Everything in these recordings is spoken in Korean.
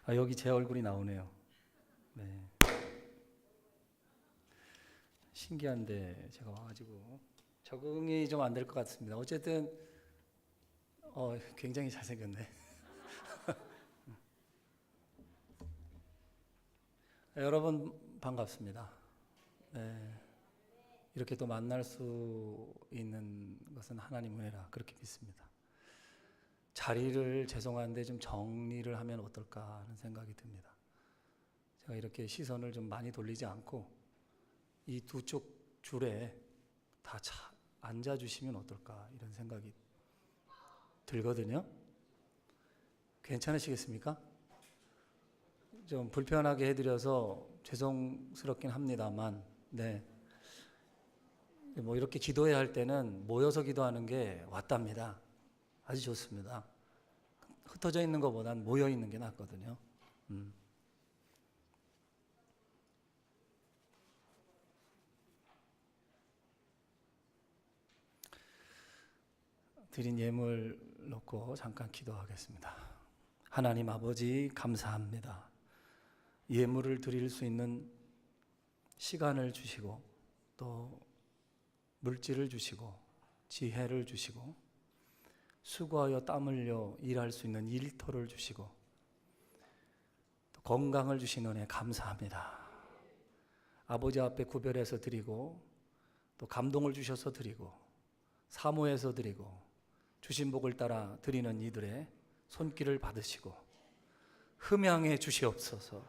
여기 제 얼굴이 나오네요. 네. 신기한데 제가 와가지고 적응이 좀 안 될 것 같습니다. 어쨌든 굉장히 잘생겼네. 여러분 반갑습니다. 네. 이렇게 또 만날 수 있는 것은 하나님 은혜라 그렇게 믿습니다. 자리를 죄송한데 좀 정리를 하면 어떨까 하는 생각이 듭니다. 제가 이렇게 시선을 좀 많이 돌리지 않고 이 두 쪽 줄에 다 앉아주시면 어떨까 이런 생각이 들거든요. 괜찮으시겠습니까? 좀 불편하게 해드려서 죄송스럽긴 합니다만, 네. 뭐 이렇게 기도해야 할 때는 모여서 기도하는 게 왔답니다. 아주 좋습니다. 흩어져 있는 것보단 모여 있는 게 낫거든요. 드린 예물 놓고 잠깐 기도하겠습니다. 하나님 아버지 감사합니다. 예물을 드릴 수 있는 시간을 주시고 또 물질을 주시고 지혜를 주시고 수고하여 땀 흘려 일할 수 있는 일터를 주시고 또 건강을 주신 은혜 감사합니다. 아버지 앞에 구별해서 드리고 또 감동을 주셔서 드리고 사모해서 드리고 주신 복을 따라 드리는 이들의 손길을 받으시고 흠양해 주시옵소서.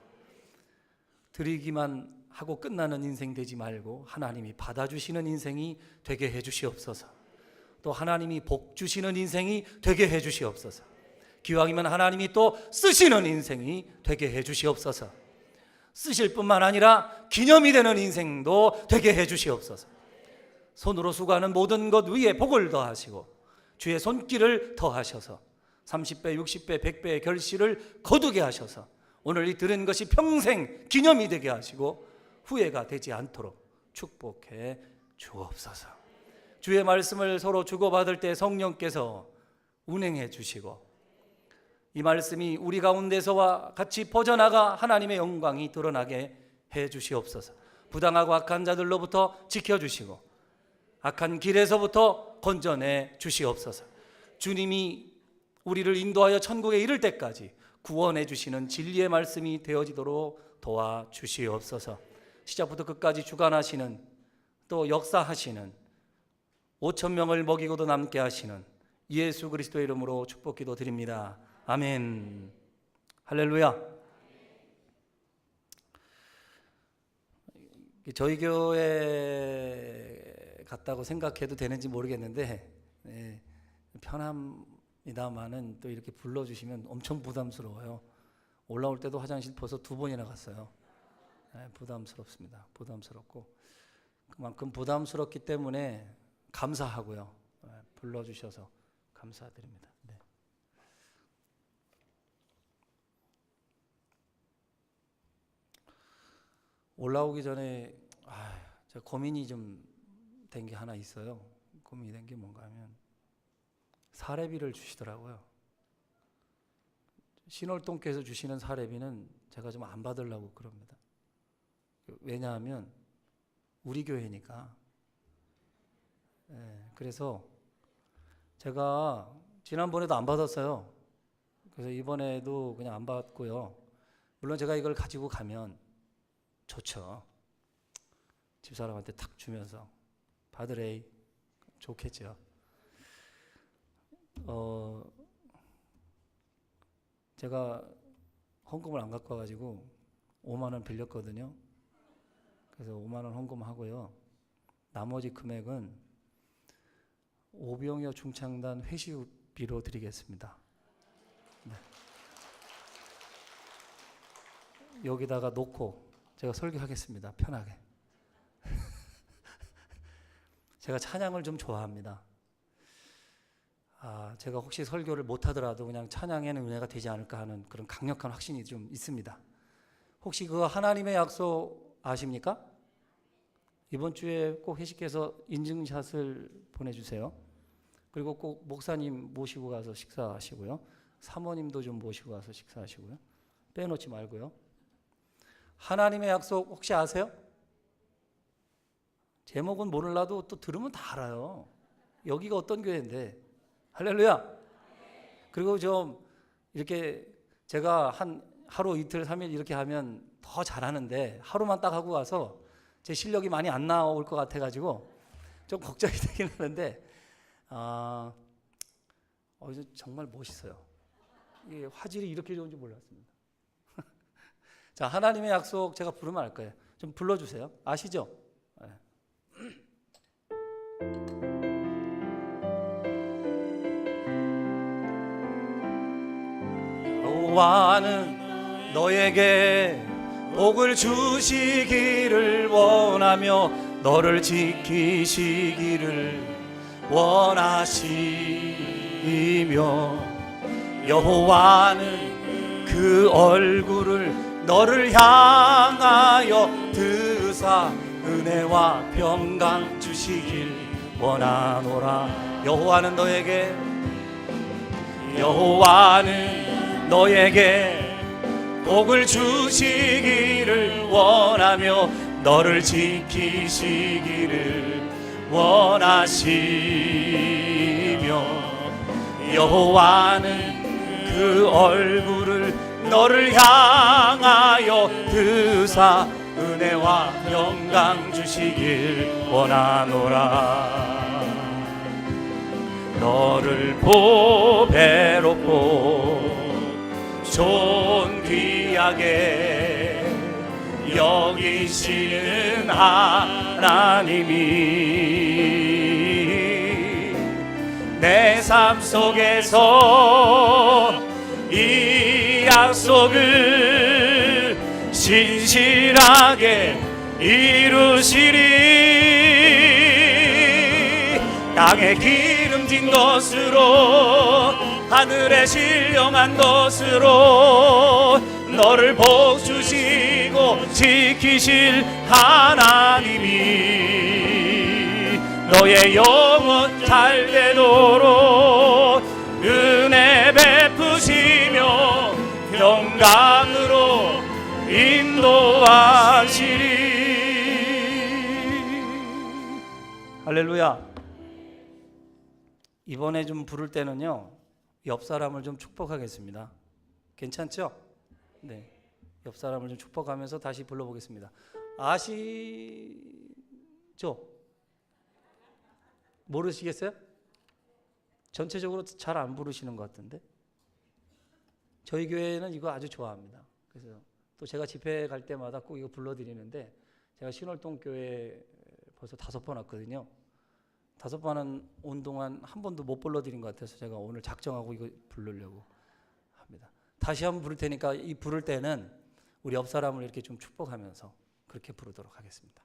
드리기만 하고 끝나는 인생 되지 말고 하나님이 받아주시는 인생이 되게 해 주시옵소서. 또 하나님이 복 주시는 인생이 되게 해 주시옵소서. 기왕이면 하나님이 또 쓰시는 인생이 되게 해 주시옵소서. 쓰실 뿐만 아니라 기념이 되는 인생도 되게 해 주시옵소서. 손으로 수고하는 모든 것 위에 복을 더하시고 주의 손길을 더하셔서 30배, 60배, 100배의 결실을 거두게 하셔서 오늘 이 들은 것이 평생 기념이 되게 하시고 후회가 되지 않도록 축복해 주옵소서. 주의 말씀을 서로 주고받을 때 성령께서 운행해 주시고 이 말씀이 우리 가운데서와 같이 퍼져나가 하나님의 영광이 드러나게 해 주시옵소서. 부당하고 악한 자들로부터 지켜주시고 악한 길에서부터 건져내 주시옵소서. 주님이 우리를 인도하여 천국에 이를 때까지 구원해 주시는 진리의 말씀이 되어지도록 도와주시옵소서. 시작부터 끝까지 주관하시는 또 역사하시는 5,000명을 먹이고도 남게 하시는 예수 그리스도의 이름으로 축복 기도 드립니다. 아멘. 할렐루야. 저희 교회 같다고 생각해도 되는지 모르겠는데 편합니다만은 또 이렇게 불러주시면 엄청 부담스러워요. 올라올 때도 화장실 벌써 2번이나 갔어요. 부담스럽습니다. 부담스럽고 그만큼 부담스럽기 때문에 감사하고요. 불러주셔서 감사드립니다. 네. 올라오기 전에 제가 고민이 좀 된 게 하나 있어요. 고민이 된 게 뭔가 하면 사례비를 주시더라고요. 신월동께서 주시는 사례비는 제가 좀 안 받으려고 그럽니다. 왜냐하면 우리 교회니까. 그래서 제가 지난번에도 안 받았어요. 그래서 이번에도 그냥 안 받고요. 물론 제가 이걸 가지고 가면 좋죠. 집사람한테 탁 주면서 받으래 좋겠죠. 제가 헌금을 안 갖고 와가지고 5만 원 빌렸거든요. 그래서 5만 원 헌금하고요. 나머지 금액은 오병이어 중창단 회식비로 드리겠습니다. 네. 여기다가 놓고 제가 설교하겠습니다. 편하게. 제가 찬양을 좀 좋아합니다. 제가 혹시 설교를 못하더라도 그냥 찬양에는 은혜가 되지 않을까 하는 그런 강력한 확신이 좀 있습니다. 혹시 그 하나님의 약속 아십니까? 이번 주에 꼭 회식해서 인증샷을 보내주세요. 그리고 꼭 목사님 모시고 가서 식사하시고요. 사모님도 좀 모시고 가서 식사하시고요. 빼놓지 말고요. 하나님의 약속 혹시 아세요? 제목은 몰라도 또 들으면 다 알아요. 여기가 어떤 교회인데. 할렐루야. 그리고 좀 이렇게 제가 한 하루 이틀 3일 이렇게 하면 더 잘하는데 하루만 딱 하고 가서 제 실력이 많이 안 나올 것 같아가지고 좀 걱정이 되긴 하는데 정말 멋있어요. 이게 화질이 이렇게 좋은 줄 몰랐습니다. 자, 하나님의 약속 제가 부르면 알 거예요. 좀 불러주세요. 아시죠? 네. 여호와는 너에게 복을 주시기를 원하며 너를 지키시기를 원하시며 여호와는 그 얼굴을 너를 향하여 드사 은혜와 평강 주시길 원하노라. 여호와는 너에게 복을 주시기를 원하며 너를 지키시기를 원하시며 여호와는 그 얼굴을 너를 향하여 드사 은혜와 영광 주시길 원하노라. 너를 보배롭고 존귀하게 여기시는 하나님이 내 삶 속에서 이 약속을 신실하게 이루시리. 땅에 기름진 것으로 하늘에 신령한 것으로 너를 복주시고 지키실 하나님이 너의 영혼 잘 되도록 은혜 베푸시며 영광으로 인도하시리. 할렐루야. 이번에 좀 부를 때는요, 옆 사람을 좀 축복하겠습니다. 괜찮죠? 네. 옆 사람을 좀 축복하면서 다시 불러보겠습니다. 아시죠? 모르시겠어요? 전체적으로 잘 안 부르시는 것 같은데. 저희 교회는 이거 아주 좋아합니다. 그래서 또 제가 집회 갈 때마다 꼭 이거 불러드리는데, 제가 신월동 교회 벌써 5번 왔거든요. 5번은 온 동안 한 번도 못 불러드린 것 같아서 제가 오늘 작정하고 이거 부르려고 합니다. 다시 한번 부를 테니까 이 부를 때는 우리 옆 사람을 이렇게 좀 축복하면서 그렇게 부르도록 하겠습니다.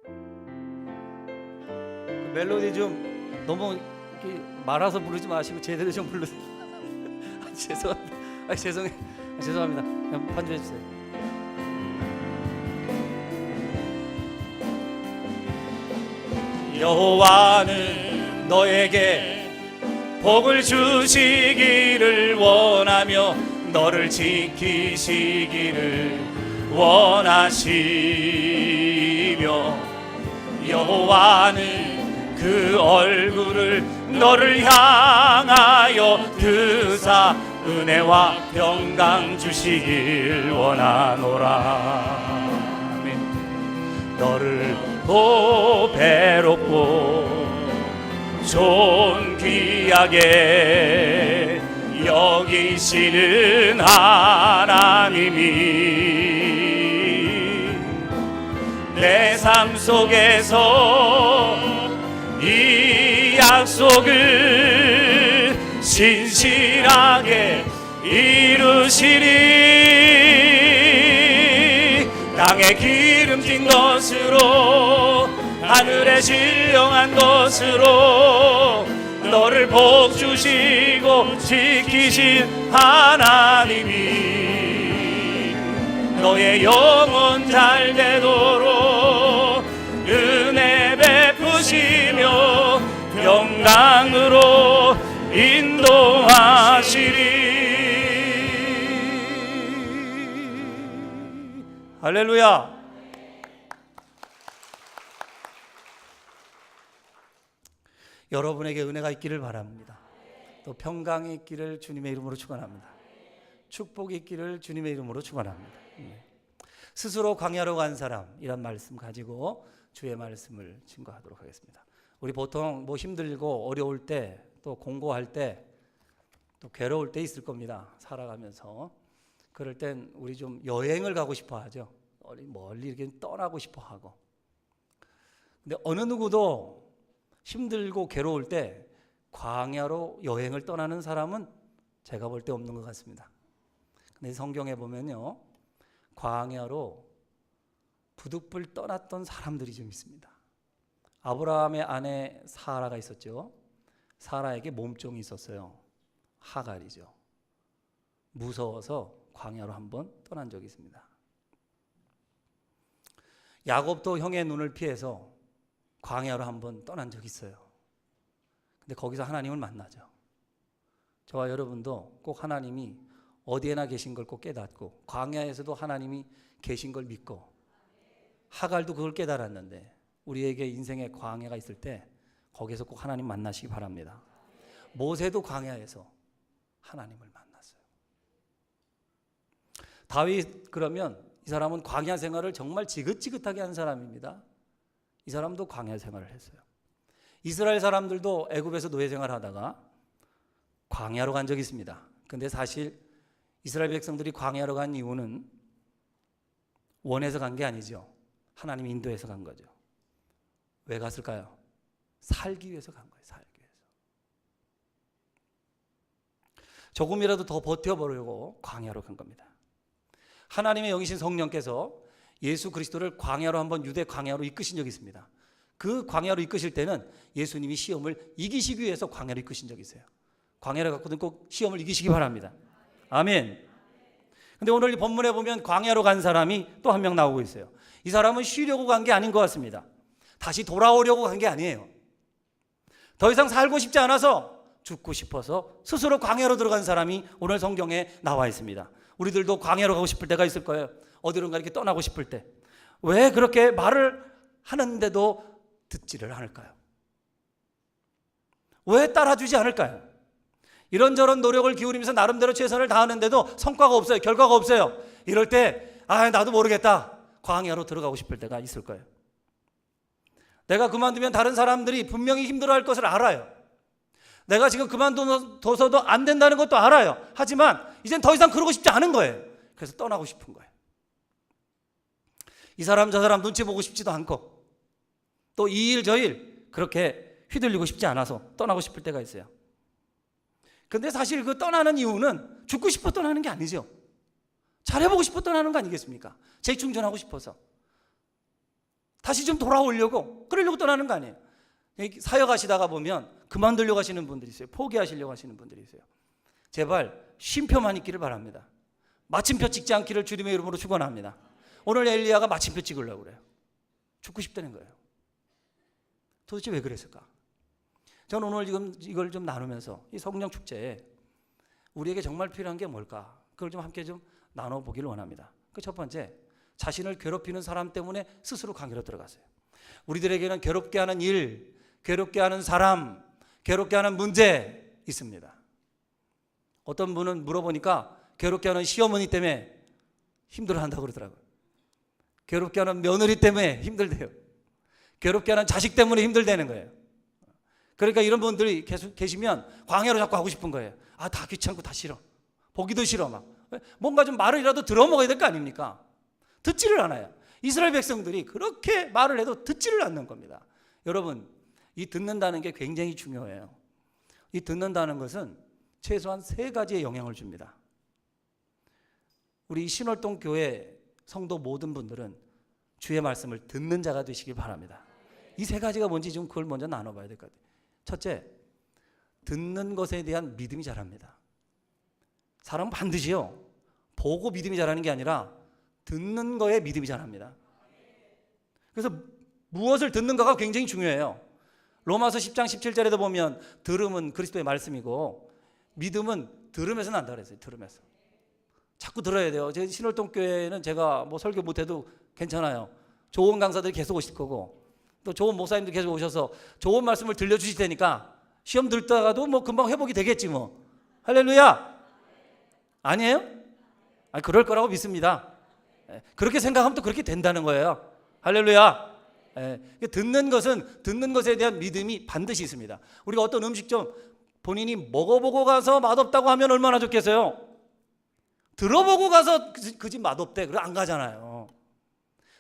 그 멜로디 좀 너무 이렇게 말아서 부르지 마시고 제대로 좀 부르세요. 죄송합니다. 죄송합니다. 그냥 반주해 주세요. 여호와는 너에게 복을 주시기를 원하며 너를 지키시기를 원하시며 여호와는 그 얼굴을 너를 향하여 드사 은혜와 평강 주시길 원하노라. 너를 보배롭고 존귀하게 여기시는 하나님이 내 삶 속에서 이 약속을 신실하게 이루시리. 땅에 기름진 것으로 하늘에 신령한 것으로 너를 복주시고 지키신 하나님이 너의 영혼 잘 되도록 은혜 베푸시며 영광으로 인도하시리. 할렐루야. 여러분에게 은혜가 있기를 바랍니다. 또 평강이 있기를 주님의 이름으로 축원합니다. 축복이 있기를 주님의 이름으로 축원합니다. 스스로 광야로 간 사람, 이런 말씀 가지고 주의 말씀을 증거하도록 하겠습니다. 우리 보통 뭐 힘들고 어려울 때, 또 공고할 때, 또 괴로울 때 있을 겁니다. 살아가면서. 그럴 땐 우리 좀 여행을 가고 싶어 하죠. 멀리 이렇게 떠나고 싶어 하고. 근데 어느 누구도 힘들고 괴로울 때 광야로 여행을 떠나는 사람은 제가 볼 때 없는 것 같습니다. 근데 성경에 보면요, 광야로 부득불 떠났던 사람들이 좀 있습니다. 아브라함의 아내 사라가 있었죠. 사라에게 몸종이 있었어요. 하갈이죠. 무서워서 광야로 한번 떠난 적이 있습니다. 야곱도 형의 눈을 피해서 광야로 한번 떠난 적이 있어요. 근데 거기서 하나님을 만나죠. 저와 여러분도 꼭 하나님이 어디에나 계신 걸 꼭 깨닫고, 광야에서도 하나님이 계신 걸 믿고, 하갈도 그걸 깨달았는데 우리에게 인생의 광야가 있을 때 거기서 꼭 하나님 만나시기 바랍니다. 모세도 광야에서 하나님을 만났어요. 다윗, 그러면 이 사람은 광야 생활을 정말 지긋지긋하게 한 사람입니다. 이 사람도 광야 생활을 했어요. 이스라엘 사람들도 애굽에서 노예 생활하다가 광야로 간 적이 있습니다. 근데 사실 이스라엘 백성들이 광야로 간 이유는 원해서 간 게 아니죠. 하나님 인도해서 간 거죠. 왜 갔을까요? 살기 위해서 간 거예요. 살기 위해서. 조금이라도 더 버텨보려고 광야로 간 겁니다. 하나님의 영이신 성령께서 예수 그리스도를 광야로 한번 유대 광야로 이끄신 적이 있습니다. 그 광야로 이끄실 때는 예수님이 시험을 이기시기 위해서 광야로 이끄신 적이 있어요. 광야를 갖고는 꼭 시험을 이기시기 바랍니다. 아멘. 근데 오늘 이 본문에 보면 광야로 간 사람이 또 한 명 나오고 있어요. 이 사람은 쉬려고 간 게 아닌 것 같습니다. 다시 돌아오려고 간 게 아니에요. 더 이상 살고 싶지 않아서, 죽고 싶어서 스스로 광야로 들어간 사람이 오늘 성경에 나와 있습니다. 우리들도 광야로 가고 싶을 때가 있을 거예요. 어디론가 이렇게 떠나고 싶을 때. 왜 그렇게 말을 하는데도 듣지를 않을까요? 왜 따라주지 않을까요? 이런저런 노력을 기울이면서 나름대로 최선을 다하는데도 성과가 없어요. 결과가 없어요. 이럴 때 나도 모르겠다, 광야로 들어가고 싶을 때가 있을 거예요. 내가 그만두면 다른 사람들이 분명히 힘들어할 것을 알아요. 내가 지금 그만둬서도 안 된다는 것도 알아요. 하지만 이젠 더 이상 그러고 싶지 않은 거예요. 그래서 떠나고 싶은 거예요. 이 사람 저 사람 눈치 보고 싶지도 않고, 또 이 일 저 일 그렇게 휘둘리고 싶지 않아서 떠나고 싶을 때가 있어요. 근데 사실 그 떠나는 이유는 죽고 싶어 떠나는 게 아니죠. 잘해보고 싶어 떠나는 거 아니겠습니까? 재충전하고 싶어서 다시 좀 돌아오려고, 그러려고 떠나는 거 아니에요. 사역하시다가 보면 그만두려고 하시는 분들이 있어요. 포기하시려고 하시는 분들이 있어요. 제발 쉼표만 있기를 바랍니다. 마침표 찍지 않기를 주님의 이름으로 축원합니다. 오늘 엘리야가 마침표 찍으려고 그래요. 죽고 싶다는 거예요. 도대체 왜 그랬을까? 저는 오늘 지금 이걸 좀 나누면서 이 성령 축제에 우리에게 정말 필요한 게 뭘까? 그걸 좀 함께 좀 나눠보기를 원합니다. 그 첫 번째, 자신을 괴롭히는 사람 때문에 스스로 광야로 들어갔어요. 우리들에게는 괴롭게 하는 일, 괴롭게 하는 사람, 괴롭게 하는 문제 있습니다. 어떤 분은 물어보니까 괴롭게 하는 시어머니 때문에 힘들어한다고 그러더라고요. 괴롭게 하는 며느리 때문에 힘들대요. 괴롭게 하는 자식 때문에 힘들다는 거예요. 그러니까 이런 분들이 계속 계시면 광야로 자꾸 하고 싶은 거예요. 다 귀찮고 다 싫어. 보기도 싫어. 막 뭔가 좀 말을이라도 들어먹어야 될 거 아닙니까? 듣지를 않아요. 이스라엘 백성들이 그렇게 말을 해도 듣지를 않는 겁니다. 여러분, 이 듣는다는 게 굉장히 중요해요. 이 듣는다는 것은 최소한 3가지의 영향을 줍니다. 우리 신월동 교회 성도 모든 분들은 주의 말씀을 듣는 자가 되시길 바랍니다. 이 3가지가 뭔지 좀 그걸 먼저 나눠봐야 될 것 같아요. 첫째, 듣는 것에 대한 믿음이 자랍니다. 사람은 반드시요, 보고 믿음이 자라는 게 아니라 듣는 거에 믿음이 자랍니다. 그래서 무엇을 듣는가가 굉장히 중요해요. 로마서 10장 17절에도 보면 들음은 그리스도의 말씀이고 믿음은 들으면서 난다 그랬어요. 들으면서. 자꾸 들어야 돼요. 제 신월동 교회는 제가 뭐 설교 못해도 괜찮아요. 좋은 강사들이 계속 오실 거고 또 좋은 목사님들 계속 오셔서 좋은 말씀을 들려주실 테니까 시험 들다가도 뭐 금방 회복이 되겠지 뭐. 할렐루야. 아니에요? 아니, 그럴 거라고 믿습니다. 그렇게 생각하면 또 그렇게 된다는 거예요. 할렐루야. 듣는 것에 대한 믿음이 반드시 있습니다. 우리가 어떤 음식점 본인이 먹어보고 가서 맛없다고 하면 얼마나 좋겠어요? 들어보고 가서 그 집 맛없대. 그래 안 가잖아요.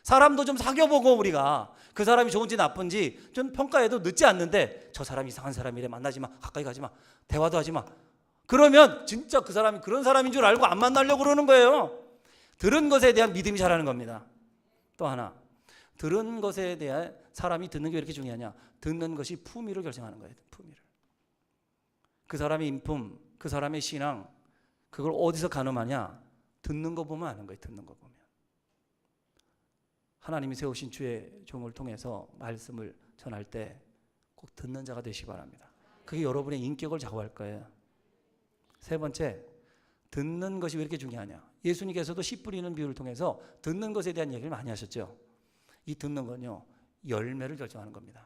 사람도 좀 사귀어보고 우리가 그 사람이 좋은지 나쁜지 좀 평가해도 늦지 않는데 저 사람 이상한 사람이래. 만나지 마. 가까이 가지 마. 대화도 하지 마. 그러면 진짜 그 사람이 그런 사람인 줄 알고 안 만나려고 그러는 거예요. 들은 것에 대한 믿음이 자라는 겁니다. 또 하나, 들은 것에 대한 사람이 듣는 게 왜 이렇게 중요하냐? 듣는 것이 품위를 결정하는 거예요. 품위를. 그 사람의 인품, 그 사람의 신앙, 그걸 어디서 가늠하냐? 듣는 거 보면 아는 거예요. 듣는 거 보면. 하나님이 세우신 주의 종을 통해서 말씀을 전할 때 꼭 듣는 자가 되시기 바랍니다. 그게 여러분의 인격을 좌우할 거예요. 세 번째, 듣는 것이 왜 이렇게 중요하냐? 예수님께서도 씨 뿌리는 비유를 통해서 듣는 것에 대한 얘기를 많이 하셨죠. 이 듣는 건요, 열매를 결정하는 겁니다.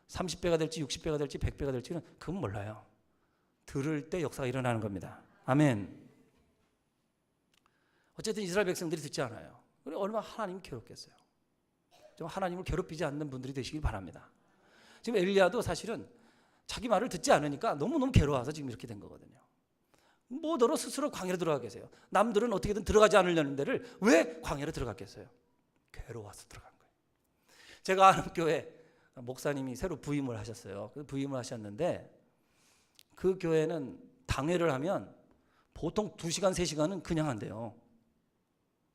30배가 될지 60배가 될지 100배가 될지는 그건 몰라요. 들을 때 역사가 일어나는 겁니다. 아멘. 어쨌든 이스라엘 백성들이 듣지 않아요. 얼마나 하나님이 괴롭겠어요. 좀 하나님을 괴롭히지 않는 분들이 되시길 바랍니다. 지금 엘리야도 사실은 자기 말을 듣지 않으니까 너무너무 괴로워서 지금 이렇게 된 거거든요. 뭐 너로 스스로 광야로 들어가 계세요. 남들은 어떻게든 들어가지 않으려는 데를 왜 광야로 들어갔겠어요? 괴로워서 들어간 거예요. 제가 아는 교회 목사님이 새로 부임을 하셨어요. 부임을 하셨는데 그 교회는 당회를 하면 보통 2시간, 3시간은 그냥 한대요.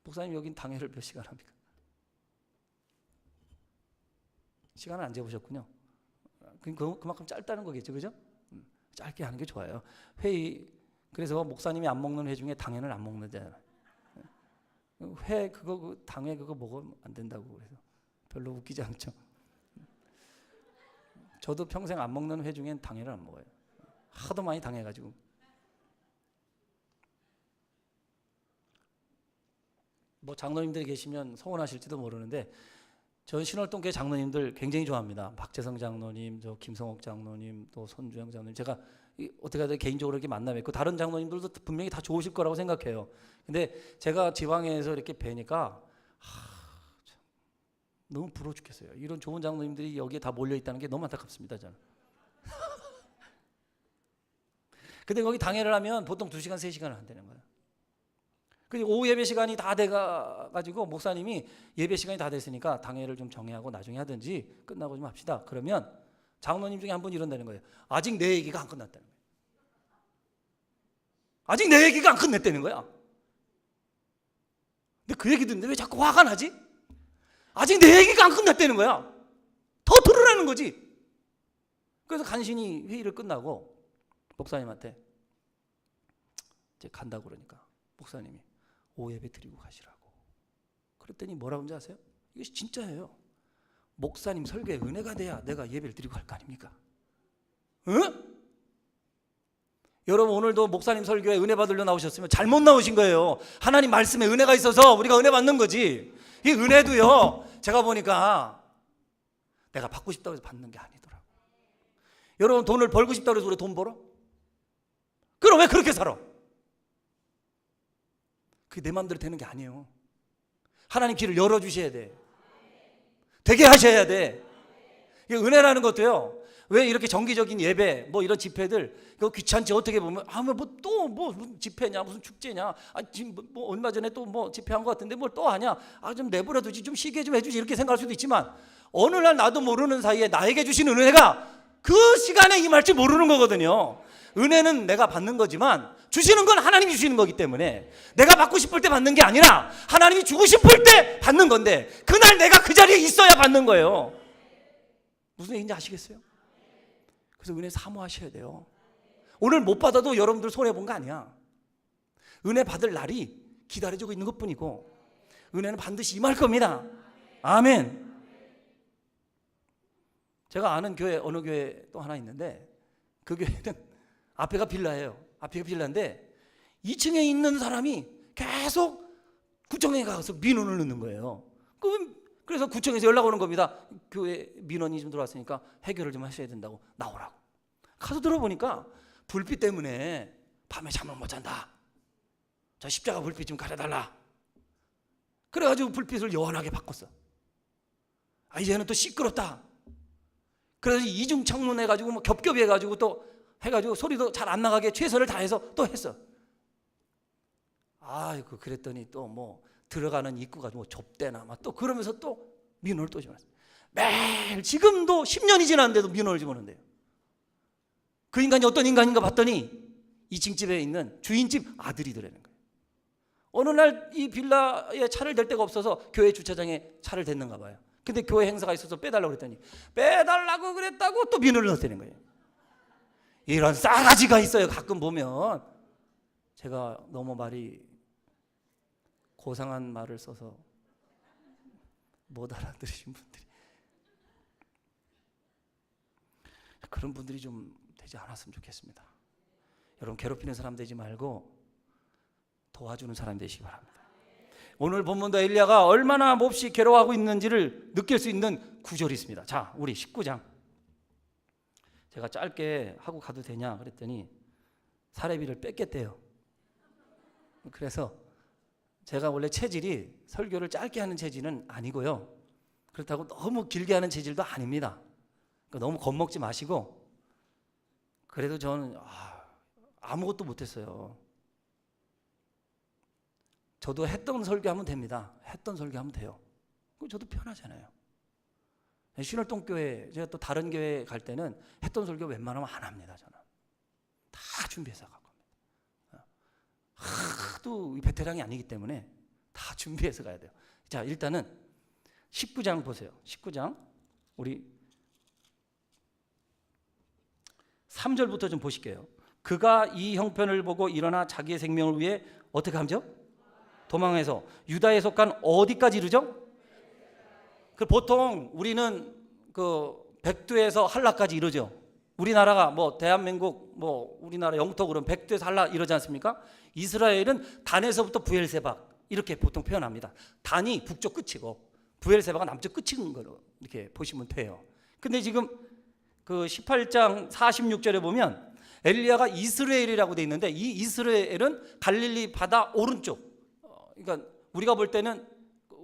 목사님 여긴 당회를 몇 시간 합니까? 시간을 안 재보셨군요. 그만큼 짧다는 거겠죠, 그죠? 짧게 하는 게 좋아요. 회의, 그래서 목사님이 안 먹는 회 중에 당회는 안 먹는데 회 그거 당회 그거 먹으면 안 된다고 그래서 별로 웃기지 않죠. 저도 평생 안 먹는 회 중엔 당회를 안 먹어요. 하도 많이 당해가지고. 뭐 장로님들이 계시면 서운하실지도 모르는데 전 신월동교회 장로님들 굉장히 좋아합니다. 박재성 장로님, 저 김성옥 장로님, 또 손주영 장로님. 제가 어떻게 하든 개인적으로 이렇게 만나 뵙고 다른 장로님들도 분명히 다 좋으실 거라고 생각해요. 근데 제가 지방에서 이렇게 뵈니까 너무 부러워 죽겠어요. 이런 좋은 장로님들이 여기에 다 몰려 있다는 게 너무 안타깝습니다, 저는. 근데 거기 당회를 하면 보통 2시간, 3시간을 한다는 거예요. 그리고 오후 예배 시간이 다 돼가지고 목사님이 예배 시간이 다 됐으니까 당회를 좀 정해하고 나중에 하든지 끝나고 좀 합시다. 그러면 장로님 중에 한 분이 이런다는 거예요. 아직 내 얘기가 안 끝났다는 거예요. 아직 내 얘기가 안 끝냈다는 거야. 근데 그 얘기 듣는데 왜 자꾸 화가 나지? 아직 내 얘기가 안 끝났다는 거야. 더 들으라는 거지. 그래서 간신히 회의를 끝나고 목사님한테 이제 간다고 그러니까 목사님이 오후 예배 드리고 가시라고. 그랬더니 뭐라고 하는지 아세요? 이게 진짜예요. 목사님 설교에 은혜가 돼야 내가 예배를 드리고 갈 거 아닙니까? 응? 여러분 오늘도 목사님 설교에 은혜 받으려 나오셨으면 잘못 나오신 거예요. 하나님 말씀에 은혜가 있어서 우리가 은혜 받는 거지. 이 은혜도요, 제가 보니까 내가 받고 싶다고 해서 받는 게 아니더라고. 여러분 돈을 벌고 싶다고 해서 우리 돈 벌어? 그럼 왜 그렇게 살아? 그게 내 마음대로 되는 게 아니에요. 하나님 길을 열어주셔야 돼. 되게 하셔야 돼. 이게 은혜라는 것도요, 왜 이렇게 정기적인 예배, 뭐 이런 집회들, 이거 귀찮지 어떻게 보면, 무슨 집회냐, 무슨 축제냐, 지금 뭐 얼마 전에 또 뭐 집회한 것 같은데 뭘 또 하냐, 좀 내버려 두지, 좀 쉬게 좀 해주지, 이렇게 생각할 수도 있지만, 어느 날 나도 모르는 사이에 나에게 주시는 은혜가 그 시간에 임할 줄 모르는 거거든요. 은혜는 내가 받는 거지만 주시는 건 하나님이 주시는 거기 때문에 내가 받고 싶을 때 받는 게 아니라 하나님이 주고 싶을 때 받는 건데 그날 내가 그 자리에 있어야 받는 거예요. 무슨 얘기인지 아시겠어요? 그래서 은혜 사모하셔야 돼요. 오늘 못 받아도 여러분들 손해본 거 아니야. 은혜 받을 날이 기다려지고 있는 것뿐이고 은혜는 반드시 임할 겁니다. 아멘. 제가 아는 교회, 어느 교회 또 하나 있는데 그 교회는 앞에가 빌라예요. 앞에가 빌라인데 2층에 있는 사람이 계속 구청에 가서 민원을 넣는 거예요. 그래서 구청에서 연락 오는 겁니다. 교회 민원이 좀 들어왔으니까 해결을 좀 하셔야 된다고 나오라고. 가서 들어보니까 불빛 때문에 밤에 잠을 못 잔다. 저 십자가 불빛 좀 가려달라. 그래가지고 불빛을 연하게 바꿨어. 이제는 또 시끄럽다. 그래서 이중 창문 해가지고 뭐 겹겹이 해가지고 또 해가지고 소리도 잘 안 나가게 최선을 다해서 또 했어. 아이고, 그랬더니 또 뭐 들어가는 입구가 뭐 좁대나 막 또 그러면서 또 민원을 또 집어넣었어요. 매일 지금도 10년이 지났는데도 민원을 집어넣는데요. 그 인간이 어떤 인간인가 봤더니 2층 집에 있는 주인집 아들이더라는 거예요. 어느 날 이 빌라에 차를 댈 데가 없어서 교회 주차장에 차를 댔는가 봐요. 근데 교회 행사가 있어서 빼달라고 그랬더니 빼달라고 그랬다고 또 민원을 넣었다는 거예요. 이런 싸가지가 있어요. 가끔 보면. 제가 너무 말이 고상한 말을 써서 못 알아들으신 분들이, 그런 분들이 좀 되지 않았으면 좋겠습니다. 여러분, 괴롭히는 사람 되지 말고 도와주는 사람 되시기 바랍니다. 오늘 본문도 엘리야가 얼마나 몹시 괴로워하고 있는지를 느낄 수 있는 구절이 있습니다. 자, 우리 19장. 제가 짧게 하고 가도 되냐 그랬더니 사례비를 뺏겠대요. 그래서 제가 원래 체질이 설교를 짧게 하는 체질은 아니고요. 그렇다고 너무 길게 하는 체질도 아닙니다. 너무 겁먹지 마시고. 그래도 저는 아무것도 못했어요. 저도 했던 설교하면 됩니다. 했던 설교하면 돼요. 저도 편하잖아요. 신월동교회, 제가 또 다른 교회 갈 때는 했던 설교 웬만하면 안 합니다. 저는 다 준비해서 갈 겁니다. 하도 베테랑이 아니기 때문에 다 준비해서 가야 돼요. 자, 일단은 19장 보세요. 19장 우리 3절부터 좀 보실게요. 그가 이 형편을 보고 일어나 자기의 생명을 위해 어떻게 함죠? 도망해서 유다에 속한 어디까지 이르죠? 그 보통 우리는 그 백두에서 한라까지 이르죠. 우리나라가 뭐 대한민국 뭐 우리나라 영토 그럼 백두에서 한라 이러지 않습니까? 이스라엘은 단에서부터 부엘세박 이렇게 보통 표현합니다. 단이 북쪽 끝이고 부엘세바가 남쪽 끝인 거로 이렇게 보시면 돼요. 근데 지금 그 18장 46절에 보면 엘리야가 이스라엘이라고 돼 있는데 이 이스라엘은 갈릴리 바다 오른쪽. 그러니까 우리가 볼 때는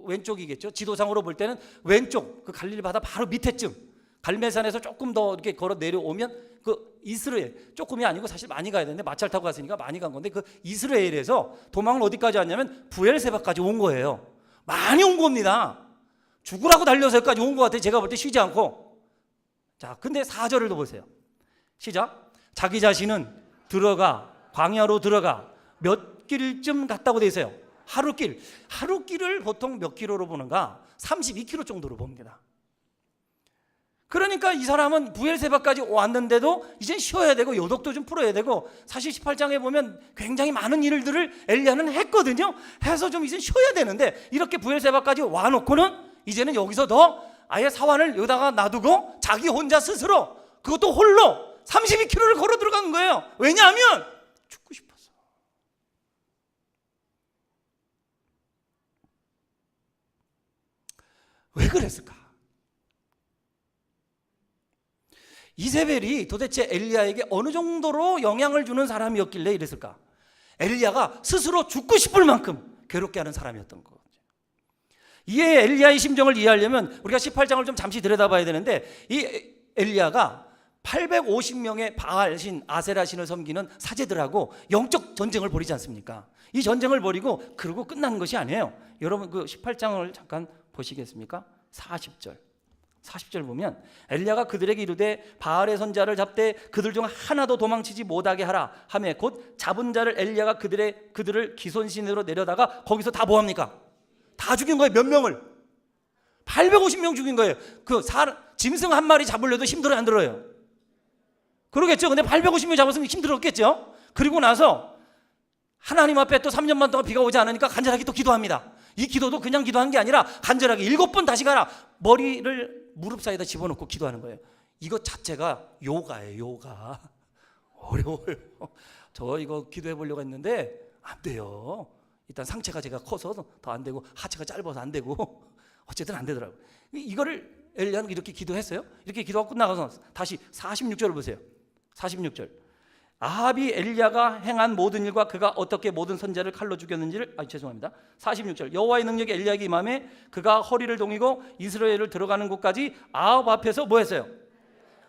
왼쪽이겠죠. 지도상으로 볼 때는 왼쪽 그 갈릴리 바다 바로 밑에쯤 갈멜산에서 조금 더 이렇게 걸어 내려오면 그 이스라엘, 조금이 아니고 사실 많이 가야 되는데 마차를 타고 갔으니까 많이 간 건데 그 이스라엘에서 도망을 어디까지 왔냐면 부엘세바까지 온 거예요. 많이 온 겁니다. 죽으라고 달려서 여기까지 온 것 같아요. 제가 볼 때 쉬지 않고. 자, 근데 4절을 더 보세요. 시작. 자기 자신은 들어가 광야로 들어가 몇 길쯤 갔다고 돼 있어요. 하루길을 보통 몇 킬로로 보는가? 32km 정도로 봅니다. 그러니까 이 사람은 부엘세바까지 왔는데도 이제 쉬어야 되고 요독도 좀 풀어야 되고 사실 18장에 보면 굉장히 많은 일들을 엘리야는 했거든요. 해서 좀 이제 쉬어야 되는데 이렇게 부엘세바까지 와놓고는 이제는 여기서 더 아예 사환을 여기다가 놔두고 자기 혼자 스스로 그것도 홀로 32km를 걸어 들어간 거예요. 왜냐하면 죽고 싶었어. 왜 그랬을까? 이세벨이 도대체 엘리야에게 어느 정도로 영향을 주는 사람이었길래 이랬을까? 엘리야가 스스로 죽고 싶을 만큼 괴롭게 하는 사람이었던 거죠. 이에 엘리야의 심정을 이해하려면 우리가 18장을 좀 잠시 들여다봐야 되는데 이 엘리야가 850명의 바알신, 아세라신을 섬기는 사제들하고 영적 전쟁을 벌이지 않습니까? 이 전쟁을 벌이고 그러고 끝나는 것이 아니에요. 여러분 그 18장을 잠깐 보시겠습니까? 40절 보면 엘리야가 그들에게 이르되 바알의 선자를 잡되 그들 중 하나도 도망치지 못하게 하라 하매 곧 잡은 자를 엘리야가 그들을 기손신으로 내려다가 거기서 다 뭐합니까? 다 죽인 거예요. 몇 명을? 850명 죽인 거예요. 짐승 한 마리 잡으려도 힘들어요, 안 들어요? 그러겠죠. 근데 850명 잡았으면 힘들었겠죠. 그리고 나서 하나님 앞에 또 3년만 동안 비가 오지 않으니까 간절하게 또 기도합니다. 이 기도도 그냥 기도한 게 아니라 간절하게 7번 다시 가라. 머리를 무릎 사이에다 집어넣고 기도하는 거예요. 이것 자체가 요가예요. 요가. 어려워요. 저 이거 기도해 보려고 했는데 안 돼요. 일단 상체가 제가 커서 더 안 되고 하체가 짧아서 안 되고 어쨌든 안 되더라고요. 이거를 엘리야는 이렇게 기도했어요. 이렇게 기도하고 끝나가서 다시 46절을 보세요. 46절. 아합이 엘리야가 행한 모든 일과 그가 어떻게 모든 선지자를 칼로 죽였는지를 죄송합니다. 46절. 여호와의 능력이 엘리야에게 임함에 그가 허리를 동이고 이스라엘을 들어가는 곳까지 아합 앞에서 뭐 했어요?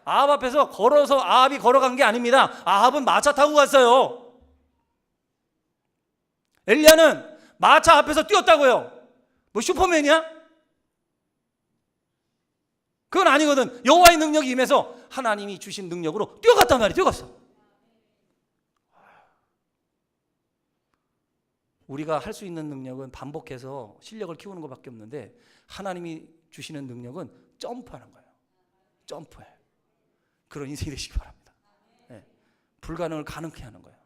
아합 앞에서 걸어서 아합이 걸어간 게 아닙니다. 아합은 마차 타고 갔어요. 엘리야는 마차 앞에서 뛰었다고요. 뭐 슈퍼맨이야? 그건 아니거든. 여호와의 능력이 임해서 하나님이 주신 능력으로 뛰어갔단 말이에요. 뛰어갔어. 우리가 할 수 있는 능력은 반복해서 실력을 키우는 것밖에 없는데 하나님이 주시는 능력은 점프하는 거예요. 점프해. 그런 인생이 되시기 바랍니다. 네. 불가능을 가능케 하는 거예요.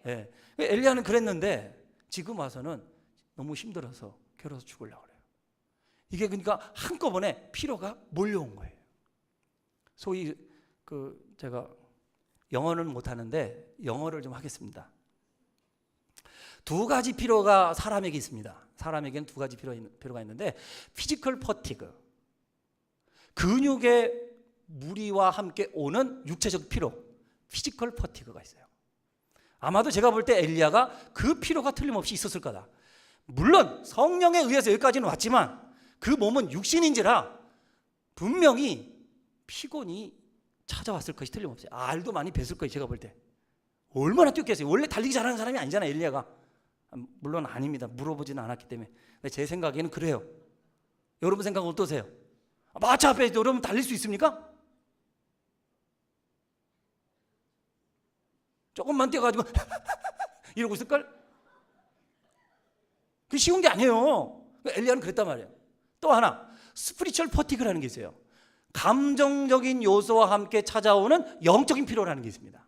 네. 엘리야는 그랬는데 지금 와서는 너무 힘들어서 괴로워서 죽으려고 그래요. 이게 그러니까 한꺼번에 피로가 몰려온 거예요. 소위 제가 영어는 못하는데 영어를 좀 하겠습니다. 두 가지 피로가 사람에게 있습니다. 사람에게는 두 가지 피로가 있는데 피지컬 퍼티그, 근육의 무리와 함께 오는 육체적 피로, 피지컬 퍼티그가 있어요. 아마도 제가 볼 때 엘리야가 그 피로가 틀림없이 있었을 거다. 물론 성령에 의해서 여기까지는 왔지만 그 몸은 육신인지라 분명히 피곤이 찾아왔을 것이 틀림없어요. 알도 많이 뱄을 거예요. 제가 볼 때 얼마나 뛰었겠어요. 원래 달리기 잘하는 사람이 아니잖아요, 엘리야가. 물론 아닙니다. 물어보지는 않았기 때문에. 근데 제 생각에는 그래요. 여러분 생각은 어떠세요? 마차 앞에 여러분 달릴 수 있습니까? 조금만 뛰어가지고 이러고 있을걸? 그게 쉬운 게 아니에요. 엘리야는 그랬단 말이에요. 또 하나, 스피리추얼 퍼티그라는 게 있어요. 감정적인 요소와 함께 찾아오는 영적인 피로라는 게 있습니다.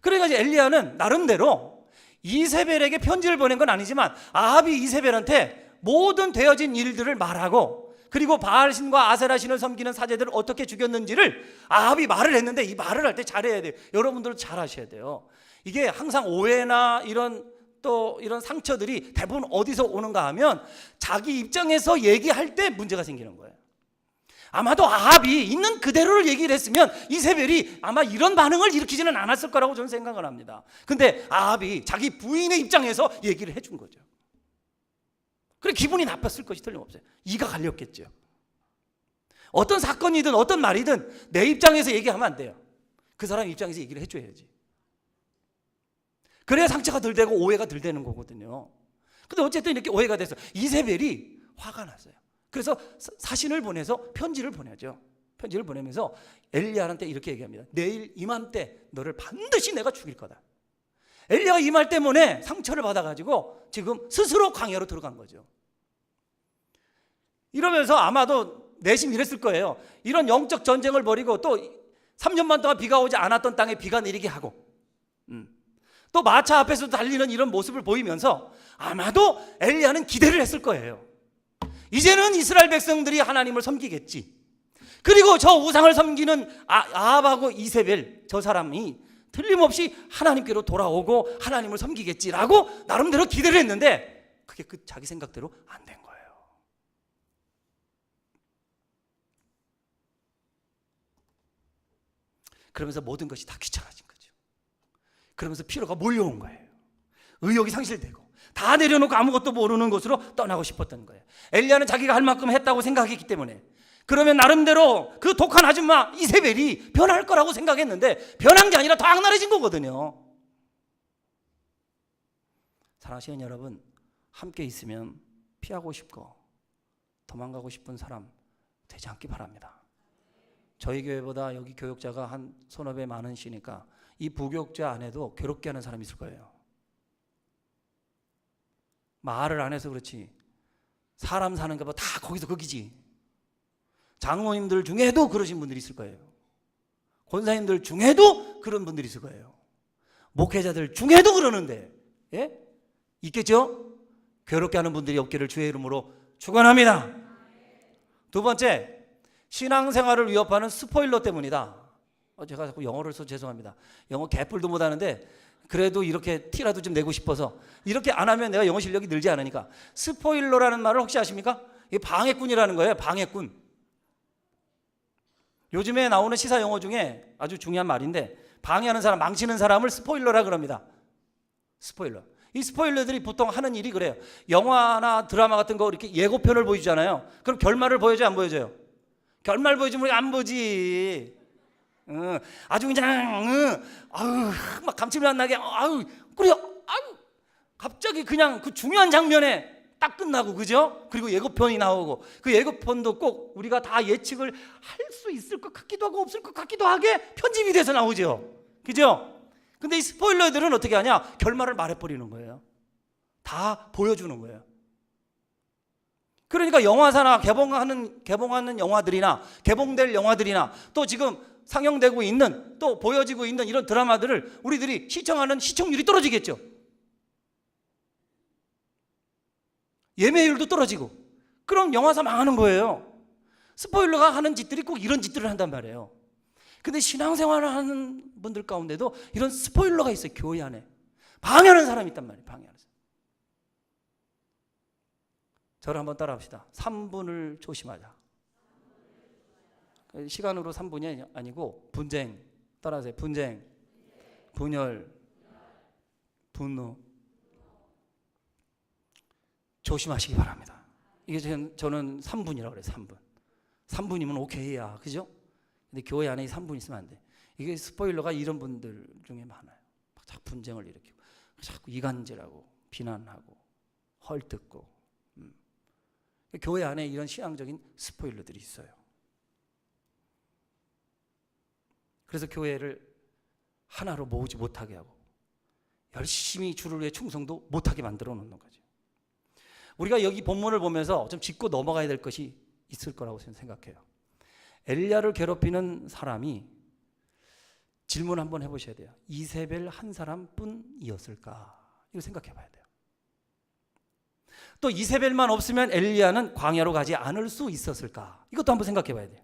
그러니까 이제 엘리야는 나름대로 이세벨에게 편지를 보낸 건 아니지만 아합이 이세벨한테 모든 되어진 일들을 말하고 그리고 바알신과 아세라신을 섬기는 사제들을 어떻게 죽였는지를 아합이 말을 했는데 이 말을 할 때 잘해야 돼요. 여러분들도 잘 하셔야 돼요. 이게 항상 오해나 이런 상처들이 대부분 어디서 오는가 하면 자기 입장에서 얘기할 때 문제가 생기는 거예요. 아마도 아합이 있는 그대로를 얘기를 했으면 이세벨이 아마 이런 반응을 일으키지는 않았을 거라고 저는 생각을 합니다. 근데 아합이 자기 부인의 입장에서 얘기를 해준 거죠. 그래 기분이 나빴을 것이 틀림없어요. 이가 갈렸겠죠. 어떤 사건이든 어떤 말이든 내 입장에서 얘기하면 안 돼요. 그 사람 입장에서 얘기를 해줘야지. 그래야 상처가 덜 되고 오해가 덜 되는 거거든요. 근데 어쨌든 이렇게 오해가 돼서 이세벨이 화가 났어요. 그래서 사신을 보내서 편지를 보내죠. 편지를 보내면서 엘리야한테 이렇게 얘기합니다. 내일 이맘때 너를 반드시 내가 죽일 거다. 엘리야가 이 말 때문에 상처를 받아가지고 지금 스스로 광야로 들어간 거죠. 이러면서 아마도 내심 이랬을 거예요. 이런 영적 전쟁을 벌이고 또 3년만 동안 비가 오지 않았던 땅에 비가 내리게 하고 또 마차 앞에서 달리는 이런 모습을 보이면서 아마도 엘리야는 기대를 했을 거예요. 이제는 이스라엘 백성들이 하나님을 섬기겠지. 그리고 저 우상을 섬기는 아합하고 이세벨 저 사람이 틀림없이 하나님께로 돌아오고 하나님을 섬기겠지라고 나름대로 기대를 했는데 그게 자기 생각대로 안 된 거예요. 그러면서 모든 것이 다 귀찮아진 거죠. 그러면서 피로가 몰려온 거예요. 의욕이 상실되고 다 내려놓고 아무것도 모르는 곳으로 떠나고 싶었던 거예요. 엘리야는 자기가 할 만큼 했다고 생각했기 때문에 그러면 나름대로 그 독한 아줌마 이세벨이 변할 거라고 생각했는데 변한 게 아니라 더 악랄해진 거거든요. 사랑하시는 여러분, 함께 있으면 피하고 싶고 도망가고 싶은 사람 되지 않기 바랍니다. 저희 교회보다 여기 교역자가 한 서너 배 많으시니까 이 부교역자 안에도 괴롭게 하는 사람이 있을 거예요. 말을 안 해서 그렇지 사람 사는 거 봐 다 거기서 거기지. 장로님들 중에도 그러신 분들이 있을 거예요. 권사님들 중에도 그런 분들이 있을 거예요. 목회자들 중에도 그러는데 있겠죠? 괴롭게 하는 분들이 없기를 주의 이름으로 축원합니다. 두 번째, 신앙생활을 위협하는 스포일러 때문이다. 제가 자꾸 영어를 써서 죄송합니다. 영어 개뿔도 못하는데 그래도 이렇게 티라도 좀 내고 싶어서 이렇게 안 하면 내가 영어 실력이 늘지 않으니까. 스포일러라는 말을 혹시 아십니까? 이게 방해꾼이라는 거예요. 방해꾼. 요즘에 나오는 시사 용어 중에 아주 중요한 말인데, 방해하는 사람, 망치는 사람을 스포일러라 그럽니다. 스포일러. 이 스포일러들이 보통 하는 일이 그래요. 영화나 드라마 같은 거 이렇게 예고편을 보여주잖아요. 그럼 결말을 보여줘요, 안 보여줘요? 결말 보여주면 안 보지. 아주 그냥 아유 막 감칠맛 나게 아유 그래요. 아유 갑자기 그냥 그 중요한 장면에 딱 끝나고, 그죠? 그리고 예고편이 나오고, 그 예고편도 꼭 우리가 다 예측을 할 수 있을 것 같기도 하고 없을 것 같기도 하게 편집이 돼서 나오죠. 그죠? 근데 이 스포일러들은 어떻게 하냐? 결말을 말해버리는 거예요. 다 보여주는 거예요. 그러니까 영화사나 개봉하는 영화들이나 개봉될 영화들이나 또 지금 상영되고 있는, 또 보여지고 있는 이런 드라마들을 우리들이 시청하는 시청률이 떨어지겠죠. 예매율도 떨어지고. 그럼 영화사 망하는 거예요. 스포일러가 하는 짓들이 꼭 이런 짓들을 한단 말이에요. 근데 신앙생활을 하는 분들 가운데도 이런 스포일러가 있어요. 교회 안에 방해하는 사람이 있단 말이에요. 방해하는 사람. 저를 한번 따라합시다. 3분을 조심하자. 시간으로 3분이 아니고 분쟁. 따라하세요. 분쟁, 분열, 분노. 조심하시기 바랍니다. 이게 저는 3분이라고 그래요. 3분. 3분이면 오케이야. 그죠? 근데 교회 안에 3분 있으면 안 돼. 이게 스포일러가 이런 분들 중에 많아요. 자꾸 분쟁을 일으키고, 자꾸 이간질하고, 비난하고, 헐뜯고. 교회 안에 이런 신앙적인 스포일러들이 있어요. 그래서 교회를 하나로 모으지 못하게 하고, 열심히 주를 위해 충성도 못하게 만들어 놓는 거죠. 우리가 여기 본문을 보면서 좀 짚고 넘어가야 될 것이 있을 거라고 생각해요. 엘리야를 괴롭히는 사람이, 질문 한번 해보셔야 돼요. 이세벨 한 사람뿐이었을까? 이거 생각해 봐야 돼요. 또 이세벨만 없으면 엘리야는 광야로 가지 않을 수 있었을까? 이것도 한번 생각해 봐야 돼요.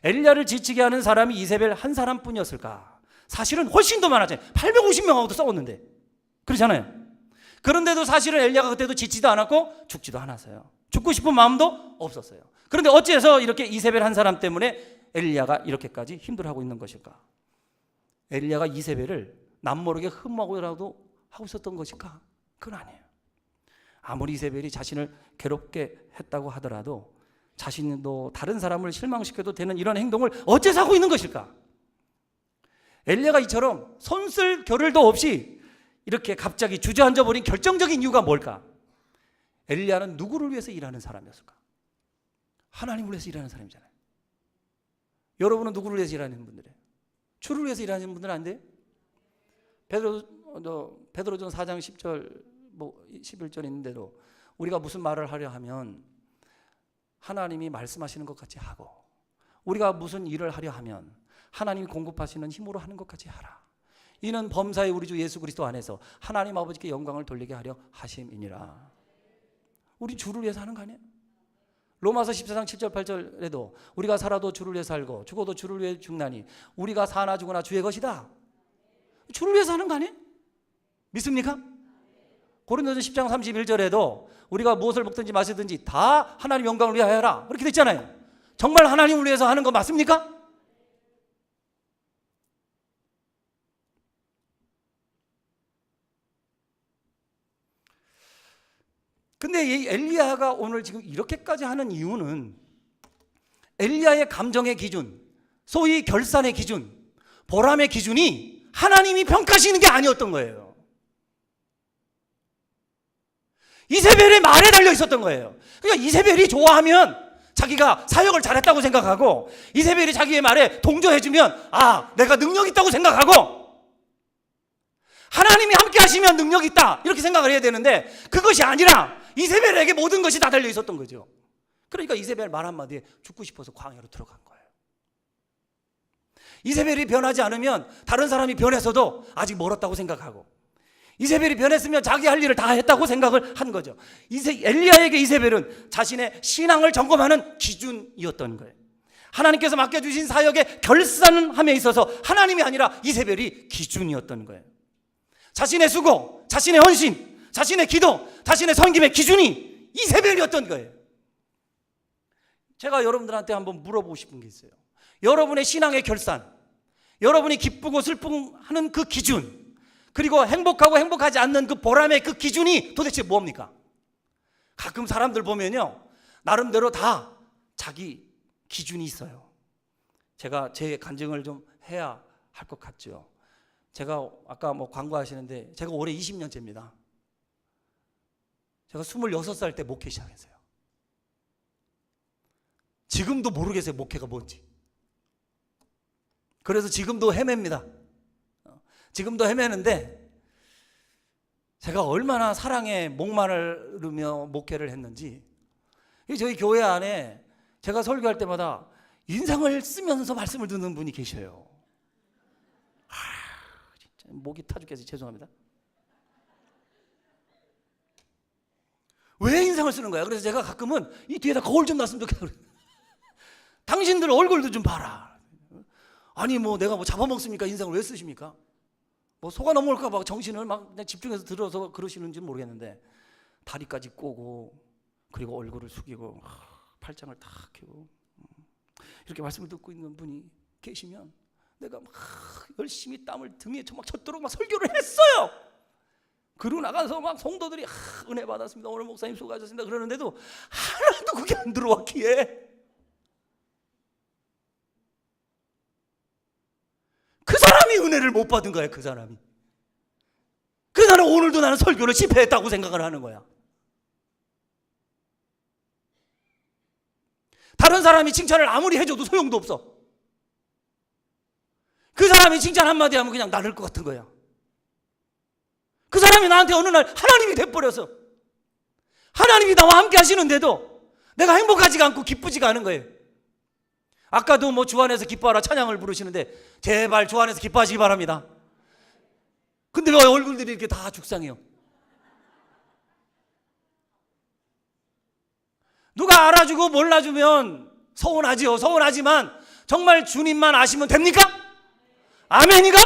엘리야를 지치게 하는 사람이 이세벨 한 사람뿐이었을까? 사실은 훨씬 더 많았잖아요. 850명하고도 싸웠는데. 그렇잖아요. 그런데도 사실은 엘리야가 그때도 지치도 않았고 죽지도 않았어요. 죽고 싶은 마음도 없었어요. 그런데 어째서 이렇게 이세벨 한 사람 때문에 엘리야가 이렇게까지 힘들어하고 있는 것일까? 엘리야가 이세벨을 남모르게 흠모하고라도 하고 있었던 것일까? 그건 아니에요. 아무리 이세벨이 자신을 괴롭게 했다고 하더라도 자신도 다른 사람을 실망시켜도 되는 이런 행동을 어째서 하고 있는 것일까? 엘리야가 이처럼 손쓸 겨를도 없이 이렇게 갑자기 주저앉아 버린 결정적인 이유가 뭘까? 엘리야는 누구를 위해서 일하는 사람이었을까? 하나님을 위해서 일하는 사람이잖아요. 여러분은 누구를 위해서 일하는 분들이에요? 주를 위해서 일하는 분들은 안 돼요? 베드로전 4장 10절 11절 있는데도 우리가 무슨 말을 하려 하면 하나님이 말씀하시는 것 같이 하고, 우리가 무슨 일을 하려 하면 하나님이 공급하시는 힘으로 하는 것 같이 하라. 이는 범사의 우리 주 예수 그리스도 안에서 하나님 아버지께 영광을 돌리게 하려 하심이니라. 우리 주를 위해서 하는 거 아니에요? 로마서 14장 7절 8절에도 우리가 살아도 주를 위해 살고 죽어도 주를 위해 죽나니 우리가 사나 죽으나 주의 것이다. 주를 위해서 하는 거 아니에요? 믿습니까? 고린도전 10장 31절에도 우리가 무엇을 먹든지 마시든지 다 하나님 영광을 위하여 하라. 그렇게 됐잖아요. 정말 하나님을 위해서 하는 거 맞습니까? 근데 이 엘리야가 오늘 지금 이렇게까지 하는 이유는 엘리야의 감정의 기준, 소위 결산의 기준, 보람의 기준이 하나님이 평가하시는 게 아니었던 거예요. 이세벨의 말에 달려 있었던 거예요. 그러니까 이세벨이 좋아하면 자기가 사역을 잘했다고 생각하고, 이세벨이 자기의 말에 동조해주면 아, 내가 능력 있다고 생각하고, 하나님이 함께 하시면 능력 있다 이렇게 생각을 해야 되는데 그것이 아니라 이세벨에게 모든 것이 다 달려 있었던 거죠. 그러니까 이세벨 말 한마디에 죽고 싶어서 광야로 들어간 거예요. 이세벨이 변하지 않으면 다른 사람이 변해서도 아직 멀었다고 생각하고, 이세벨이 변했으면 자기 할 일을 다 했다고 생각을 한 거죠. 엘리야에게 이세벨은 자신의 신앙을 점검하는 기준이었던 거예요. 하나님께서 맡겨주신 사역의 결산함에 있어서 하나님이 아니라 이세벨이 기준이었던 거예요. 자신의 수고, 자신의 헌신, 자신의 기도, 자신의 섬김의 기준이 이세벨이었던 거예요. 제가 여러분들한테 한번 물어보고 싶은 게 있어요. 여러분의 신앙의 결산, 여러분이 기쁘고 슬픔하는 그 기준, 그리고 행복하고 행복하지 않는 그 보람의 그 기준이 도대체 뭡니까? 가끔 사람들 보면요, 나름대로 다 자기 기준이 있어요. 제가 제 간증을 좀 해야 할 것 같죠. 제가 아까 뭐 광고하시는데 제가 올해 20년째입니다. 제가 26살 때 목회 시작했어요. 지금도 모르겠어요, 목회가 뭔지. 그래서 지금도 헤맵니다. 지금도 헤매는데 제가 얼마나 사랑에 목마르며 목회를 했는지, 저희 교회 안에 제가 설교할 때마다 인상을 쓰면서 말씀을 듣는 분이 계셔요. 진짜 목이 타 죽겠어요. 죄송합니다. 왜 인상을 쓰는 거야? 그래서 제가 가끔은 이 뒤에다 거울 좀 놨으면 좋겠다. 당신들 얼굴도 좀 봐라. 아니 뭐 내가 뭐 잡아먹습니까? 인상을 왜 쓰십니까? 뭐 속아 넘어올까 봐 정신을 막 그냥 집중해서 들어서 그러시는지 모르겠는데, 다리까지 꼬고 그리고 얼굴을 숙이고 팔짱을 탁 켜고 이렇게 말씀을 듣고 있는 분이 계시면 내가 막 열심히 땀을 등에 막 젖도록 막 설교를 했어요. 그러고 나가서 막 성도들이 은혜 받았습니다, 오늘 목사님 수고하셨습니다 그러는데도 하나도 그게 안 들어와 귀에. 그 사람이 은혜를 못 받은 거야. 그 사람이. 그 사람 오늘도 나는 설교를 실패했다고 생각을 하는 거야. 다른 사람이 칭찬을 아무리 해줘도 소용도 없어. 그 사람이 칭찬 한마디 하면 그냥 나를 것 같은 거야. 그 사람이 나한테 어느 날 하나님이 돼버려서, 하나님이 나와 함께 하시는데도 내가 행복하지가 않고 기쁘지가 않은 거예요. 아까도 뭐 주 안에서 기뻐하라 찬양을 부르시는데 제발 주 안에서 기뻐하시기 바랍니다. 근데 왜 얼굴들이 이렇게 다 죽상해요? 누가 알아주고 몰라주면 서운하지요. 서운하지만 정말 주님만 아시면 됩니까? 아멘이가?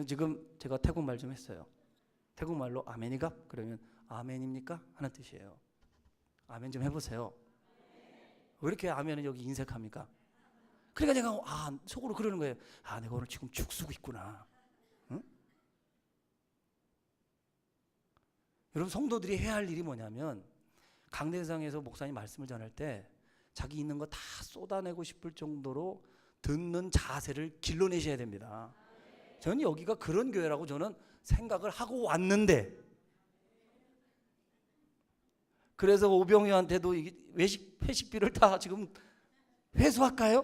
지금 제가 태국말 좀 했어요. 태국말로 아멘이가? 그러면 아멘입니까? 하는 뜻이에요. 아멘 좀 해보세요. 왜 이렇게 아멘은 여기 인색합니까? 그러니까 제가 속으로 그러는 거예요. 내가 오늘 지금 죽쓰고 있구나. 응? 여러분, 성도들이 해야 할 일이 뭐냐면, 강대상에서 목사님 말씀을 전할 때 자기 있는 거 다 쏟아내고 싶을 정도로 듣는 자세를 길러내셔야 됩니다. 저는 여기가 그런 교회라고 저는 생각을 하고 왔는데, 그래서 오병이한테도 회식비를 다 지금 회수할까요?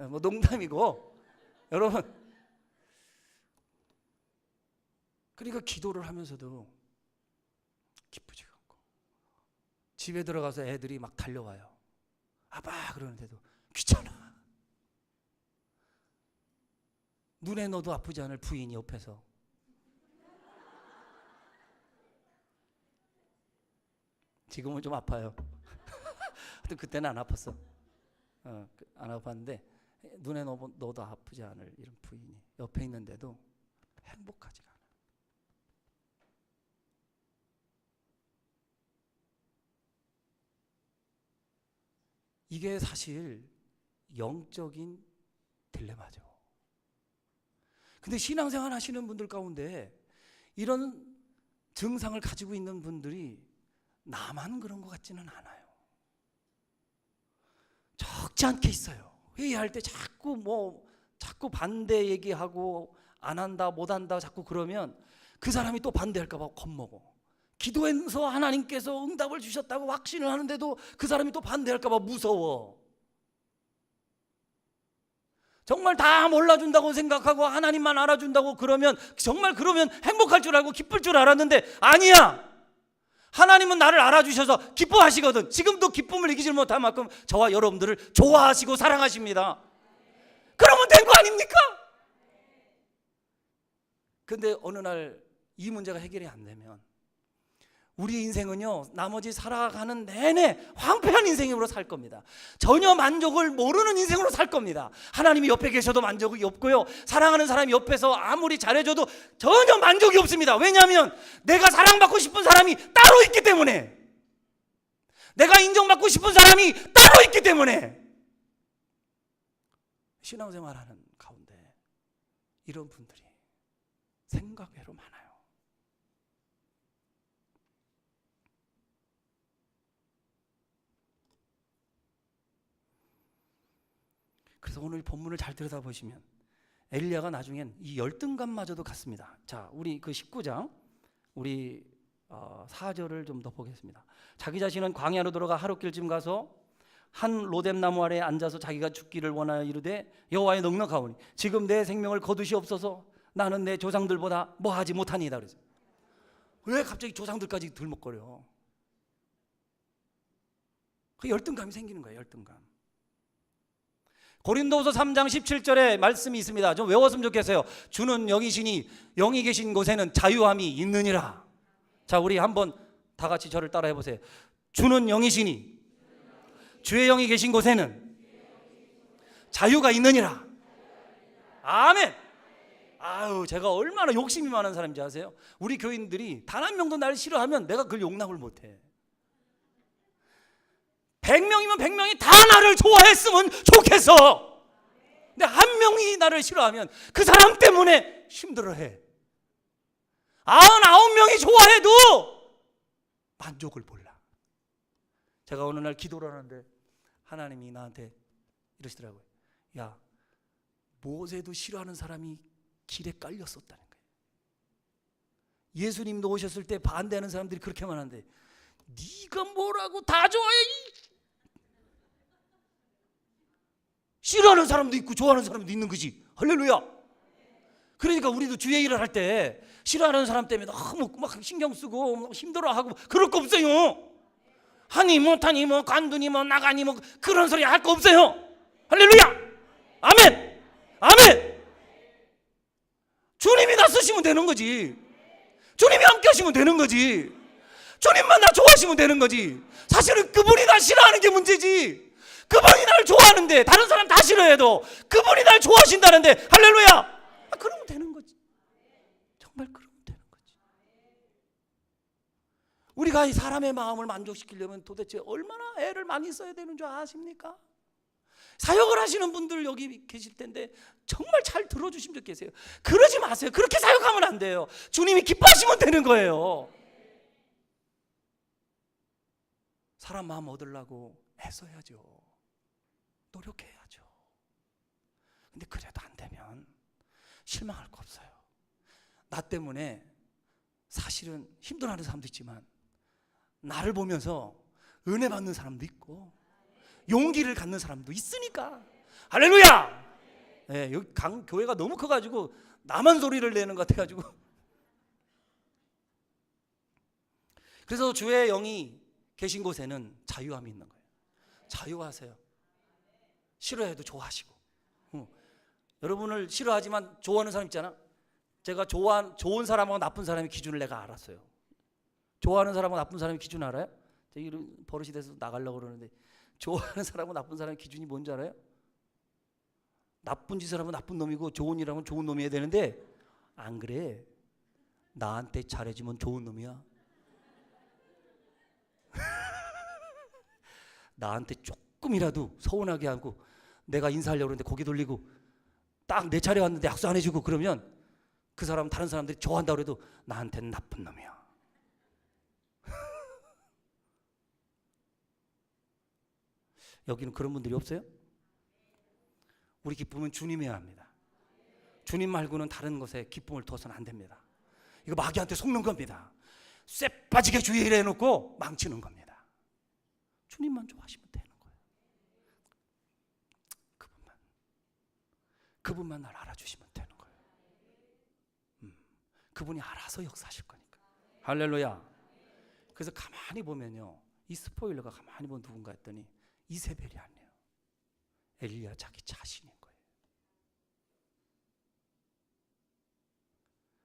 뭐 농담이고, 여러분, 그러니까 기도를 하면서도 기쁘지가 않고, 집에 들어가서 애들이 막 달려와요. 아빠 그러는데도 귀찮아. 눈에 넣어도 아프지 않을 부인이 옆에서. 지금은 좀 아파요. 하여튼 그때는 안 아팠어. 안 아팠는데 눈에 넣어도 아프지 않을 이런 부인이 옆에 있는데도 행복하지가 않아. 이게 사실 영적인 딜레마죠. 근데 신앙생활 하시는 분들 가운데 이런 증상을 가지고 있는 분들이 나만 그런 것 같지는 않아요. 적지 않게 있어요. 회의할 때 자꾸 반대 얘기하고 안 한다 못 한다 자꾸 그러면 그 사람이 또 반대할까 봐 겁먹어. 기도해서 하나님께서 응답을 주셨다고 확신을 하는데도 그 사람이 또 반대할까 봐 무서워. 정말 다 몰라준다고 생각하고 하나님만 알아준다고 그러면 행복할 줄 알고 기쁠 줄 알았는데 아니야. 하나님은 나를 알아주셔서 기뻐하시거든. 지금도 기쁨을 이기지 못할 만큼 저와 여러분들을 좋아하시고 사랑하십니다. 그러면 된 거 아닙니까? 근데 어느 날 이 문제가 해결이 안 되면 우리 인생은요, 나머지 살아가는 내내 황폐한 인생으로 살 겁니다. 전혀 만족을 모르는 인생으로 살 겁니다. 하나님이 옆에 계셔도 만족이 없고요, 사랑하는 사람이 옆에서 아무리 잘해줘도 전혀 만족이 없습니다. 왜냐하면 내가 사랑받고 싶은 사람이 따로 있기 때문에, 내가 인정받고 싶은 사람이 따로 있기 때문에. 신앙생활하는 가운데 이런 분들이 생각외로 많아요. 그래서 오늘 본문을 잘 들여다보시면 엘리야가 나중엔 이 열등감마저도 갔습니다. 자, 우리 그 19장 우리 4절을 좀 더 보겠습니다. 자기 자신은 광야로 들어가 하룻길쯤 가서 한 로뎀나무 아래에 앉아서 자기가 죽기를 원하여 이르되 여호와의 넉넉하오니 지금 내 생명을 거두시옵소서. 나는 내 조상들보다 뭐하지 못하니이다. 그래서 왜 갑자기 조상들까지 들먹거려? 그 열등감이 생기는 거예요. 열등감. 고린도후서 3장 17절에 말씀이 있습니다. 좀 외웠으면 좋겠어요. 주는 영이시니 영이 계신 곳에는 자유함이 있느니라. 자, 우리 한번 다 같이 저를 따라해 보세요. 주는 영이시니 주의 영이 계신 곳에는 자유가 있느니라. 아멘. 아유, 제가 얼마나 욕심이 많은 사람인지 아세요? 우리 교인들이 단 한 명도 나를 싫어하면 내가 그걸 용납을 못해. 100명이면 100명이 다 나를 좋아했으면 좋겠어. 근데 한 명이 나를 싫어하면 그 사람 때문에 힘들어해. 99명이 좋아해도 만족을 몰라. 제가 어느 날 기도를 하는데 하나님이 나한테 이러시더라고요. 야, 모세도 싫어하는 사람이 길에 깔렸었다는 거예요. 예수님도 오셨을 때 반대하는 사람들이 그렇게 많은데 네가 뭐라고 다 좋아해. 싫어하는 사람도 있고 좋아하는 사람도 있는 거지. 할렐루야. 그러니까 우리도 주의 일을 할 때 싫어하는 사람 때문에 너무 막 신경 쓰고 힘들어하고 그럴 거 없어요. 하니 못하니 뭐 간두니 뭐 나가니 뭐 그런 소리 할 거 없어요. 할렐루야. 아멘. 아멘. 주님이 나 쓰시면 되는 거지. 주님이 함께 하시면 되는 거지. 주님만 나 좋아하시면 되는 거지. 사실은 그분이 나 싫어하는 게 문제지. 그분이 날 좋아하는데 다른 사람 다 싫어해도 그분이 날 좋아하신다는데 할렐루야. 그러면 되는 거지. 정말 그러면 되는 거지. 우리가 이 사람의 마음을 만족시키려면 도대체 얼마나 애를 많이 써야 되는 줄 아십니까? 사역을 하시는 분들 여기 계실 텐데 정말 잘 들어주시면 좋겠어요. 그러지 마세요. 그렇게 사역하면 안 돼요. 주님이 기뻐하시면 되는 거예요. 사람 마음 얻으려고 애써야죠. 노력해야죠. 근데 그래도 안 되면 실망할 거 없어요. 나 때문에 사실은 힘들어하는 사람도 있지만 나를 보면서 은혜 받는 사람도 있고 용기를 갖는 사람도 있으니까. 할렐루야. 네, 여기 교회가 너무 커가지고 나만 소리를 내는 것 같아가지고. 그래서 주의 영이 계신 곳에는 자유함이 있는 거예요. 자유하세요. 싫어해도 좋아하시고. 여러분을 싫어하지만 좋아하는 사람 있잖아. 제가 좋은 사람하고 나쁜 사람의 기준을 내가 알았어요. 좋아하는 사람하고 나쁜 사람의 기준 알아요? 제가 이런 버릇이 돼서 나가려고 그러는데 좋아하는 사람하고 나쁜 사람의 기준이 뭔지 알아요? 나쁜 짓을 하면 나쁜 놈이고 좋은 일 하면 좋은 놈이어야 되는데 안 그래. 나한테 잘해주면 좋은 놈이야. 나한테 조금이라도 서운하게 하고 내가 인사하려고 그러는데 고개 돌리고 딱 내 차례 왔는데 약속 안 해주고 그러면 그 사람 다른 사람들이 좋아한다고 해도 나한테는 나쁜 놈이야. 여기는 그런 분들이 없어요? 우리 기쁨은 주님이어야 합니다. 주님 말고는 다른 것에 기쁨을 둬서는 안 됩니다. 이거 마귀한테 속는 겁니다. 쇠 빠지게 주의 일에 해놓고 망치는 겁니다. 주님만 좋아하시면 되는 거예요. 그분만 날 알아주시면 되는 거예요. 그분이 알아서 역사하실 거니까. 할렐루야. 그래서 가만히 보면요, 이 스포일러가 가만히 보면 누군가 했더니 이세벨이 아니에요. 엘리야 자기 자신인 거예요.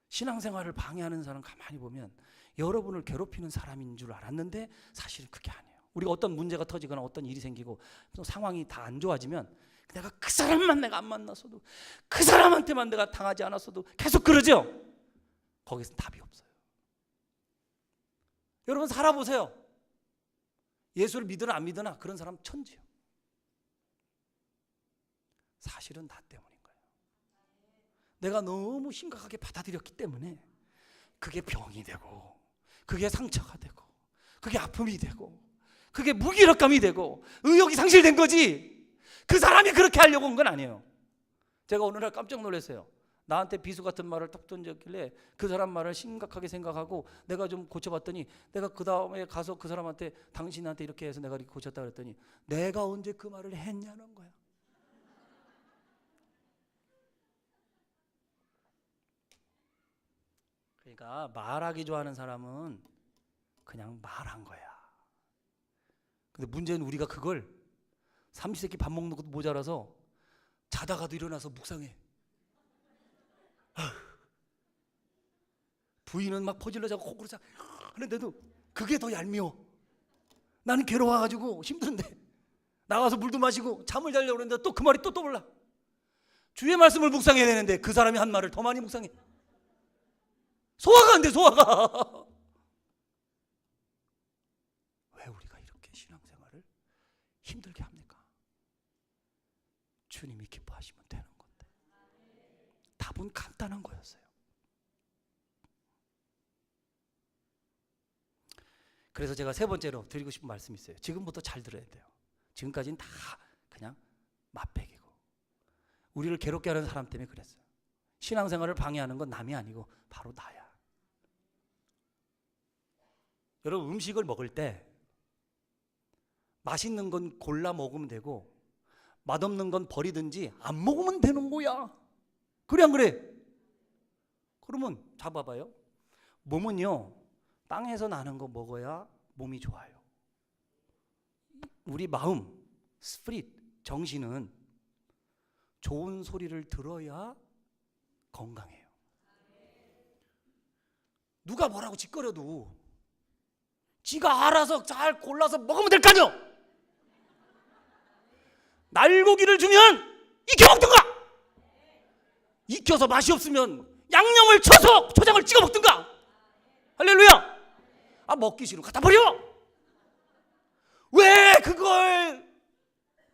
신앙생활을 방해하는 사람 가만히 보면 여러분을 괴롭히는 사람인 줄 알았는데 사실은 그게 아니에요. 우리가 어떤 문제가 터지거나 어떤 일이 생기고 또 상황이 다 안 좋아지면 내가 그 사람만 내가 안 만났어도, 그 사람한테만 내가 당하지 않았어도 계속 그러죠. 거기서 답이 없어요. 여러분 살아보세요. 예수를 믿으나 안 믿으나 그런 사람 천지요. 사실은 나 때문인 거예요. 내가 너무 심각하게 받아들였기 때문에 그게 병이 되고, 그게 상처가 되고, 그게 아픔이 되고, 그게 무기력감이 되고 의욕이 상실된 거지, 그 사람이 그렇게 하려고 온 건 아니에요. 제가 어느 날 깜짝 놀랐어요. 나한테 비수 같은 말을 딱 던졌길래 그 사람 말을 심각하게 생각하고 내가 좀 고쳐봤더니, 내가 그 다음에 가서 그 사람한테 당신한테 이렇게 해서 내가 이렇게 고쳤다 그랬더니 내가 언제 그 말을 했냐는 거야. 그러니까 말하기 좋아하는 사람은 그냥 말한 거야. 근데 문제는 우리가 그걸 삼시세끼 밥 먹는 것도 모자라서 자다가도 일어나서 묵상해. 부인은 막 퍼질러 자고 코골어 자 하는데도 그게 더 얄미워. 나는 괴로워가지고 힘든데 나가서 물도 마시고 잠을 자려고 그러는데 또 그 말이 또 떠올라. 주의 말씀을 묵상해야 되는데 그 사람이 한 말을 더 많이 묵상해. 소화가 안 돼, 소화가. 왜 우리가 이렇게 신앙생활을 힘들게 합니까? 주님이 기뻐하시면 되는 건데. 답은 간단한 거였어요. 그래서 제가 세 번째로 드리고 싶은 말씀이 있어요. 지금부터 잘 들어야 돼요. 지금까지는 다 그냥 맛배기고 우리를 괴롭게 하는 사람 때문에 그랬어요. 신앙생활을 방해하는 건 남이 아니고 바로 나야. 여러분 음식을 먹을 때 맛있는 건 골라 먹으면 되고 맛없는 건 버리든지 안 먹으면 되는 거야. 그래 안 그래? 그러면 잡아봐요. 몸은요, 땅에서 나는 거 먹어야 몸이 좋아요. 우리 마음, 스피릿, 정신은 좋은 소리를 들어야 건강해요. 누가 뭐라고 짓거려도 지가 알아서 잘 골라서 먹으면 될 거 아니요. 날고기를 주면 익혀 먹든가, 익혀서 맛이 없으면 양념을 쳐서 초장을 찍어 먹든가. 할렐루야. 아, 먹기 싫으면 갖다 버려. 왜 그걸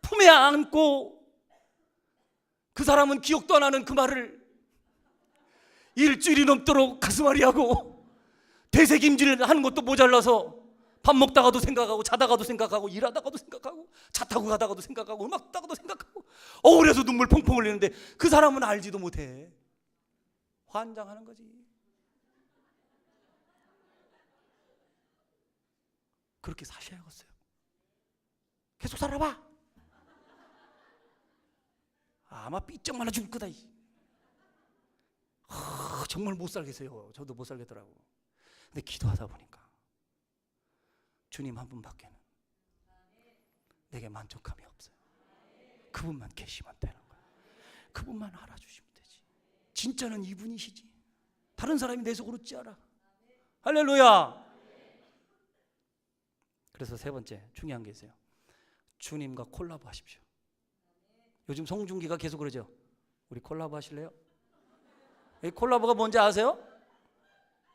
품에 안고 그 사람은 기억도 안 하는 그 말을 일주일이 넘도록 가슴앓이하고 되새김질 하는 것도 모자라서 밥 먹다가도 생각하고 자다가도 생각하고 일하다가도 생각하고 차 타고 가다가도 생각하고 음악 듣다가도 생각하고 억울해서 눈물 펑펑 흘리는데 그 사람은 알지도 못해. 환장하는 거지. 그렇게 사셔야겠어요. 계속 살아봐. 아마 삐쩍 말라 죽을 거다. 정말 못 살겠어요. 저도 못 살겠더라고. 근데 기도하다 보니까 주님 한 분밖에는 내게 만족감이 없어요. 그분만 계시면 되는 거야. 그분만 알아주시면 되지. 진짜는 이분이시지. 다른 사람이 내 속으로 찌알아. 할렐루야. 그래서 세 번째 중요한 게 있어요. 주님과 콜라보 하십시오. 요즘 송중기가 계속 그러죠. 우리 콜라보 하실래요? 이 콜라보가 뭔지 아세요?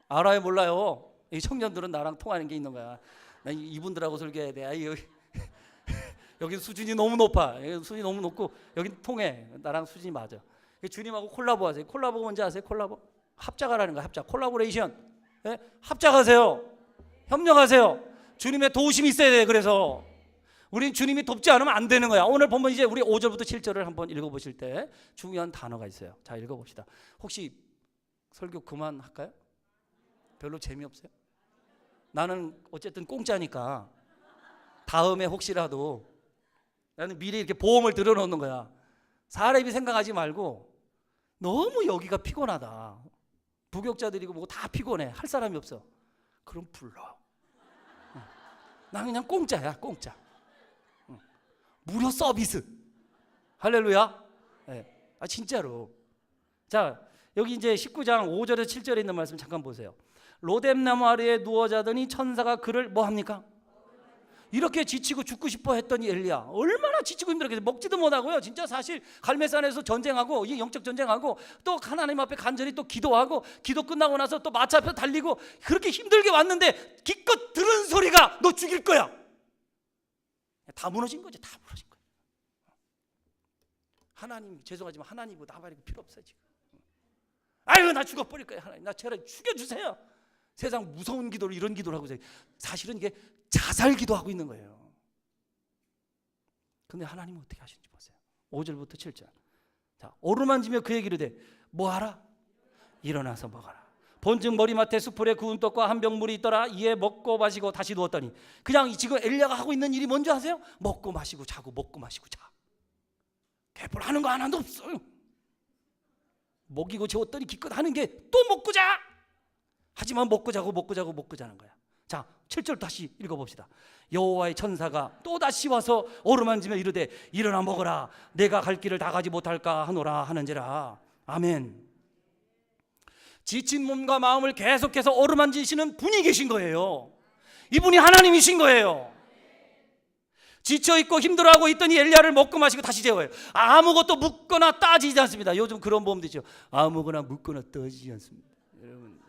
알아요, 몰라요? 이 청년들은 나랑 통하는 게 있는 거야. 나 이분들하고 설교해야 돼. 여기 수준이 너무 높아. 여기 수준이 너무 높고 여기 통해. 나랑 수준이 맞아. 주님하고 콜라보 하세요. 콜라보가 뭔지 아세요? 콜라보? 합작하라는 거야. 합작. 콜라보레이션. 네? 합작하세요. 협력하세요. 주님의 도우심이 있어야 돼. 그래서 우린 주님이 돕지 않으면 안 되는 거야. 오늘 보면 이제 우리 5절부터 7절을 한번 읽어보실 때 중요한 단어가 있어요. 자, 읽어봅시다. 혹시 설교 그만할까요? 별로 재미없어요? 나는 어쨌든 공짜니까 다음에 혹시라도 나는 미리 이렇게 보험을 들어놓는 거야. 사람이 생각하지 말고 너무 여기가 피곤하다. 부격자들이고 뭐 다 피곤해. 할 사람이 없어. 그럼 불러. 난 그냥 공짜야, 공짜. 무료 서비스. 할렐루야. 네. 아, 진짜로. 자, 여기 이제 19장 5절에서 7절에 있는 말씀 잠깐 보세요. 로뎀나무 아래에 누워 자더니 천사가 그를 뭐 합니까? 이렇게 지치고 죽고 싶어 했더니 엘리야 얼마나 지치고 힘들었겠어요. 먹지도 못하고요. 진짜 사실 갈멜산에서 전쟁하고 이 영적 전쟁하고 또 하나님 앞에 간절히 또 기도하고 기도 끝나고 나서 또 마차 앞에 달리고 그렇게 힘들게 왔는데 기껏 들은 소리가 너 죽일 거야. 다 무너진 거지. 다 무너진 거야. 하나님 죄송하지만 하나님이고 나발이고 필요 없어요 지금. 아유 나 죽어버릴 거야. 하나님 나 제발 죽여주세요. 세상 무서운 기도를 이런 기도를 하고 있어요. 사실은 이게 자살 기도하고 있는 거예요. 근데 하나님은 어떻게 하시는지 보세요. 5절부터 7절. 자, 오르만지며 그에게 이르되 뭐하라? 일어나서 먹어라. 본즉 머리맡에 수풀에 구운 떡과 한 병 물이 있더라. 이에 먹고 마시고 다시 누웠더니 그냥 지금 엘리야가 하고 있는 일이 뭔지 아세요? 먹고 마시고 자고 먹고 마시고 자. 개뿔 하는 거 하나도 없어요. 먹이고 재웠더니 기껏 하는 게 또 먹고 자. 하지만 먹고 자고 먹고 자고 먹고 자는 거야. 자, 7절 다시 읽어봅시다. 여호와의 천사가 또 다시 와서 오르만지며 이르되 일어나 먹어라. 내가 갈 길을 다 가지 못할까 하노라 하는지라. 아멘. 지친 몸과 마음을 계속해서 오르만지시는 분이 계신 거예요. 이분이 하나님이신 거예요. 지쳐있고 힘들어하고 있더니 엘리야를 먹고 마시고 다시 재워요. 아무것도 묻거나 따지지 않습니다. 요즘 그런 보험도 있죠. 아무거나 묻거나 따지지 않습니다. 여러분,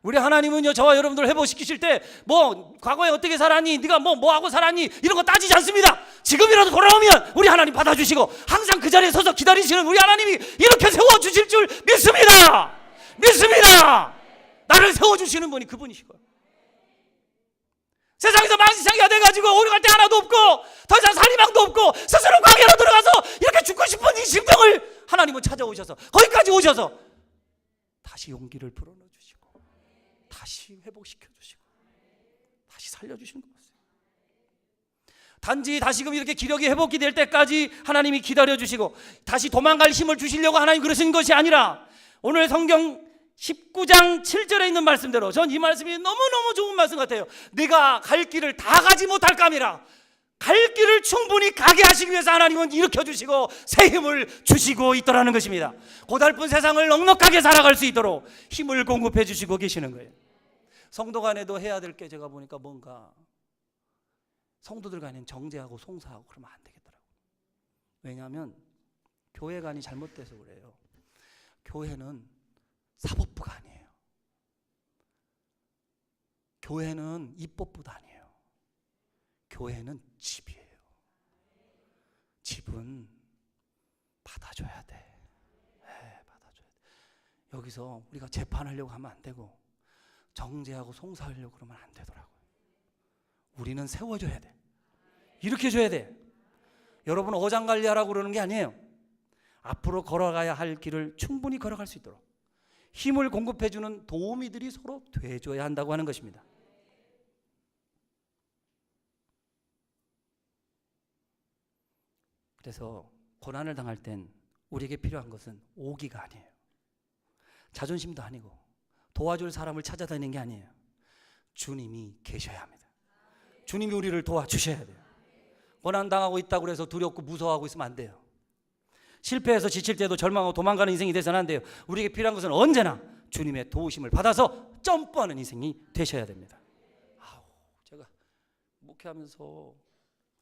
우리 하나님은요 저와 여러분들 회복시키실 때 뭐 과거에 어떻게 살았니? 네가 뭐 하고 살았니? 이런 거 따지지 않습니다. 지금이라도 돌아오면 우리 하나님 받아주시고 항상 그 자리에 서서 기다리시는 우리 하나님이 이렇게 세워주실 줄 믿습니다. 믿습니다. 나를 세워주시는 분이 그분이시고요. 세상에서 망신창이가 돼가지고 오래갈 데 하나도 없고 더 이상 살림망도 없고 스스로 광야로 들어가서 이렇게 죽고 싶은 이 심정을 하나님은 찾아오셔서 거기까지 오셔서 다시 용기를 불어넣어주시고 다시 회복시켜주시고 다시 살려주시는 것 같아요. 단지 다시금 이렇게 기력이 회복이 될 때까지 하나님이 기다려주시고 다시 도망갈 힘을 주시려고 하나님 그러신 것이 아니라 오늘 성경 19장 7절에 있는 말씀대로 전 이 말씀이 너무너무 좋은 말씀 같아요. 네가 갈 길을 다 가지 못할 감이라. 갈 길을 충분히 가게 하시기 위해서 하나님은 일으켜주시고 새 힘을 주시고 있더라는 것입니다. 고달픈 세상을 넉넉하게 살아갈 수 있도록 힘을 공급해 주시고 계시는 거예요. 성도 간에도 해야 될 게 제가 보니까 뭔가 성도들 간에는 정죄하고 송사하고 그러면 안 되겠더라고요. 왜냐하면 교회 간이 잘못돼서 그래요. 교회는 사법부가 아니에요. 교회는 입법부도 아니에요. 교회는 집이에요. 집은 받아줘야 돼. 네, 받아줘야 돼. 여기서 우리가 재판하려고 하면 안 되고 정죄하고 송사하려고 그러면 안 되더라고요. 우리는 세워줘야 돼. 이렇게 줘야 돼. 여러분 어장관리하라고 그러는 게 아니에요. 앞으로 걸어가야 할 길을 충분히 걸어갈 수 있도록 힘을 공급해주는 도우미들이 서로 돼줘야 한다고 하는 것입니다. 그래서 고난을 당할 땐 우리에게 필요한 것은 오기가 아니에요. 자존심도 아니고 도와줄 사람을 찾아다니는 게 아니에요. 주님이 계셔야 합니다. 주님이 우리를 도와주셔야 돼요. 고난 당하고 있다고 해서 두렵고 무서워하고 있으면 안 돼요. 실패해서 지칠 때도 절망하고 도망가는 인생이 돼서는 안 돼요. 우리에게 필요한 것은 언제나 주님의 도우심을 받아서 점프하는 인생이 되셔야 됩니다. 제가 목회하면서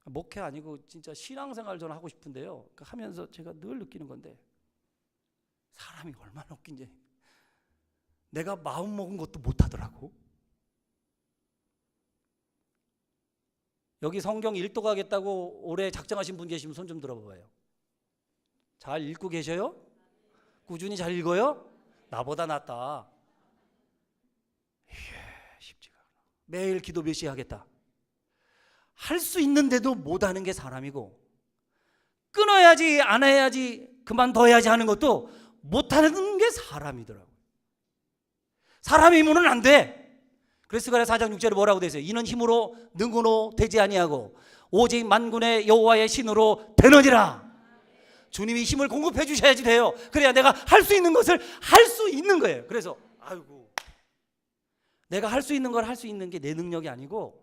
목회 아니고 진짜 신앙생활 저는 하고 싶은데요. 하면서 제가 늘 느끼는 건데 사람이 얼마나 웃긴지 내가 마음 먹은 것도 못하더라고. 여기 성경 읽도 가겠다고 올해 작정하신 분 계시면 손 좀 들어봐요. 잘 읽고 계셔요? 꾸준히 잘 읽어요? 나보다 낫다. 쉽지가 않아. 매일 기도 몇 시에 하겠다. 할 수 있는데도 못하는 게 사람이고 끊어야지 안 해야지 그만둬야지 하는 것도 못하는 게 사람이더라고요. 사람의 힘으로는 안 돼. 그레스가랴 4장 6절에 뭐라고 되어 있어요? 이는 힘으로 능으로 되지 아니하고 오직 만군의 여호와의 신으로 되느니라. 주님이 힘을 공급해 주셔야지 돼요. 그래야 내가 할 수 있는 것을 할 수 있는 거예요. 그래서 내가 할 수 있는 걸 할 수 있는 게 내 능력이 아니고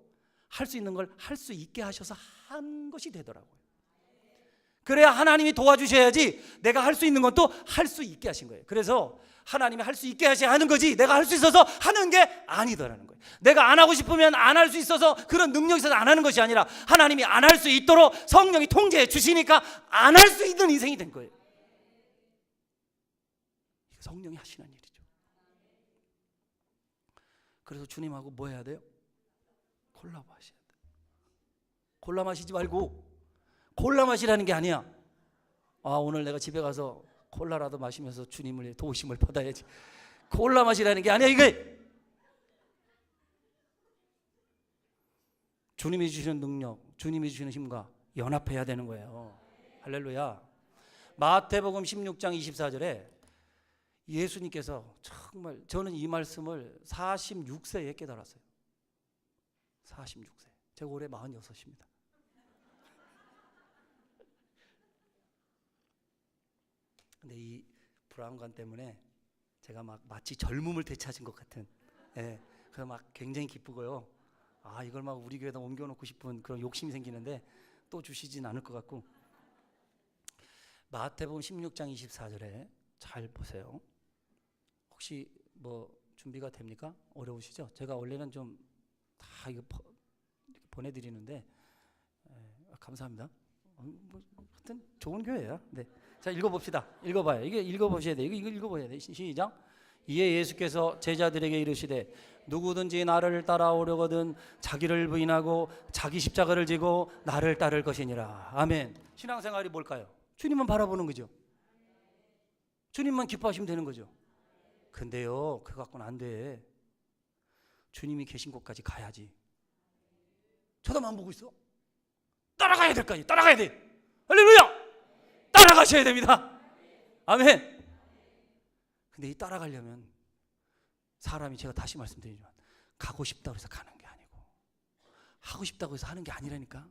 할 수 있는 걸 할 수 있게 하셔서 한 것이 되더라고요. 그래야 하나님이 도와주셔야지 내가 할 수 있는 것도 할 수 있게 하신 거예요. 그래서 하나님이 할 수 있게 하는 거지 내가 할 수 있어서 하는 게 아니더라는 거예요. 내가 안 하고 싶으면 안 할 수 있어서 그런 능력이 있어서 안 하는 것이 아니라 하나님이 안 할 수 있도록 성령이 통제해 주시니까 안 할 수 있는 인생이 된 거예요. 이게 성령이 하시는 일이죠. 그래서 주님하고 뭐 해야 돼요? 콜라보 하셔야 돼요. 콜라 마시지 말고, 콜라 마시라는 게 아니야. 오늘 내가 집에 가서 콜라라도 마시면서 주님을 도우심을 받아야지. 콜라 마시라는 게 아니야. 이게 주님이 주시는 능력, 주님이 주시는 힘과 연합해야 되는 거예요. 할렐루야. 마태복음 16장 24절에 예수님께서 정말, 저는 이 말씀을 46세에 깨달았어요. 46세. 제가 올해 46입니다. 근데 이 불안감 때문에 제가 막 마치 젊음을 되찾은 것 같은, 그래서 막 굉장히 기쁘고요. 이걸 막 우리 교회에다 옮겨놓고 싶은 그런 욕심이 생기는데 또 주시진 않을 것 같고. 마태복음 16장 24절에 잘 보세요. 혹시 뭐 준비가 됩니까? 어려우시죠? 제가 원래는 좀 다 이거 보내드리는데 감사합니다. 하여튼 좋은 교회야. 네. 자, 읽어봅시다. 읽어봐요. 이게 읽어보셔야 돼. 이거 읽어봐야 돼. 시작. 이에 예수께서 제자들에게 이르시되 누구든지 나를 따라오려거든 자기를 부인하고 자기 십자가를 지고 나를 따를 것이니라. 아멘. 신앙생활이 뭘까요? 주님만 바라보는 거죠. 주님만 기뻐하시면 되는 거죠. 근데요, 그거 갖고는 안 돼. 주님이 계신 곳까지 가야지. 쳐다만 보고 있어? 따라가야 될 거 아니에요. 따라가야 돼. 할렐루야. 따라가셔야 됩니다. 아멘. 근데 이 따라가려면 사람이, 제가 다시 말씀드리지만, 가고 싶다고 해서 가는 게 아니고 하고 싶다고 해서 하는 게 아니라니까.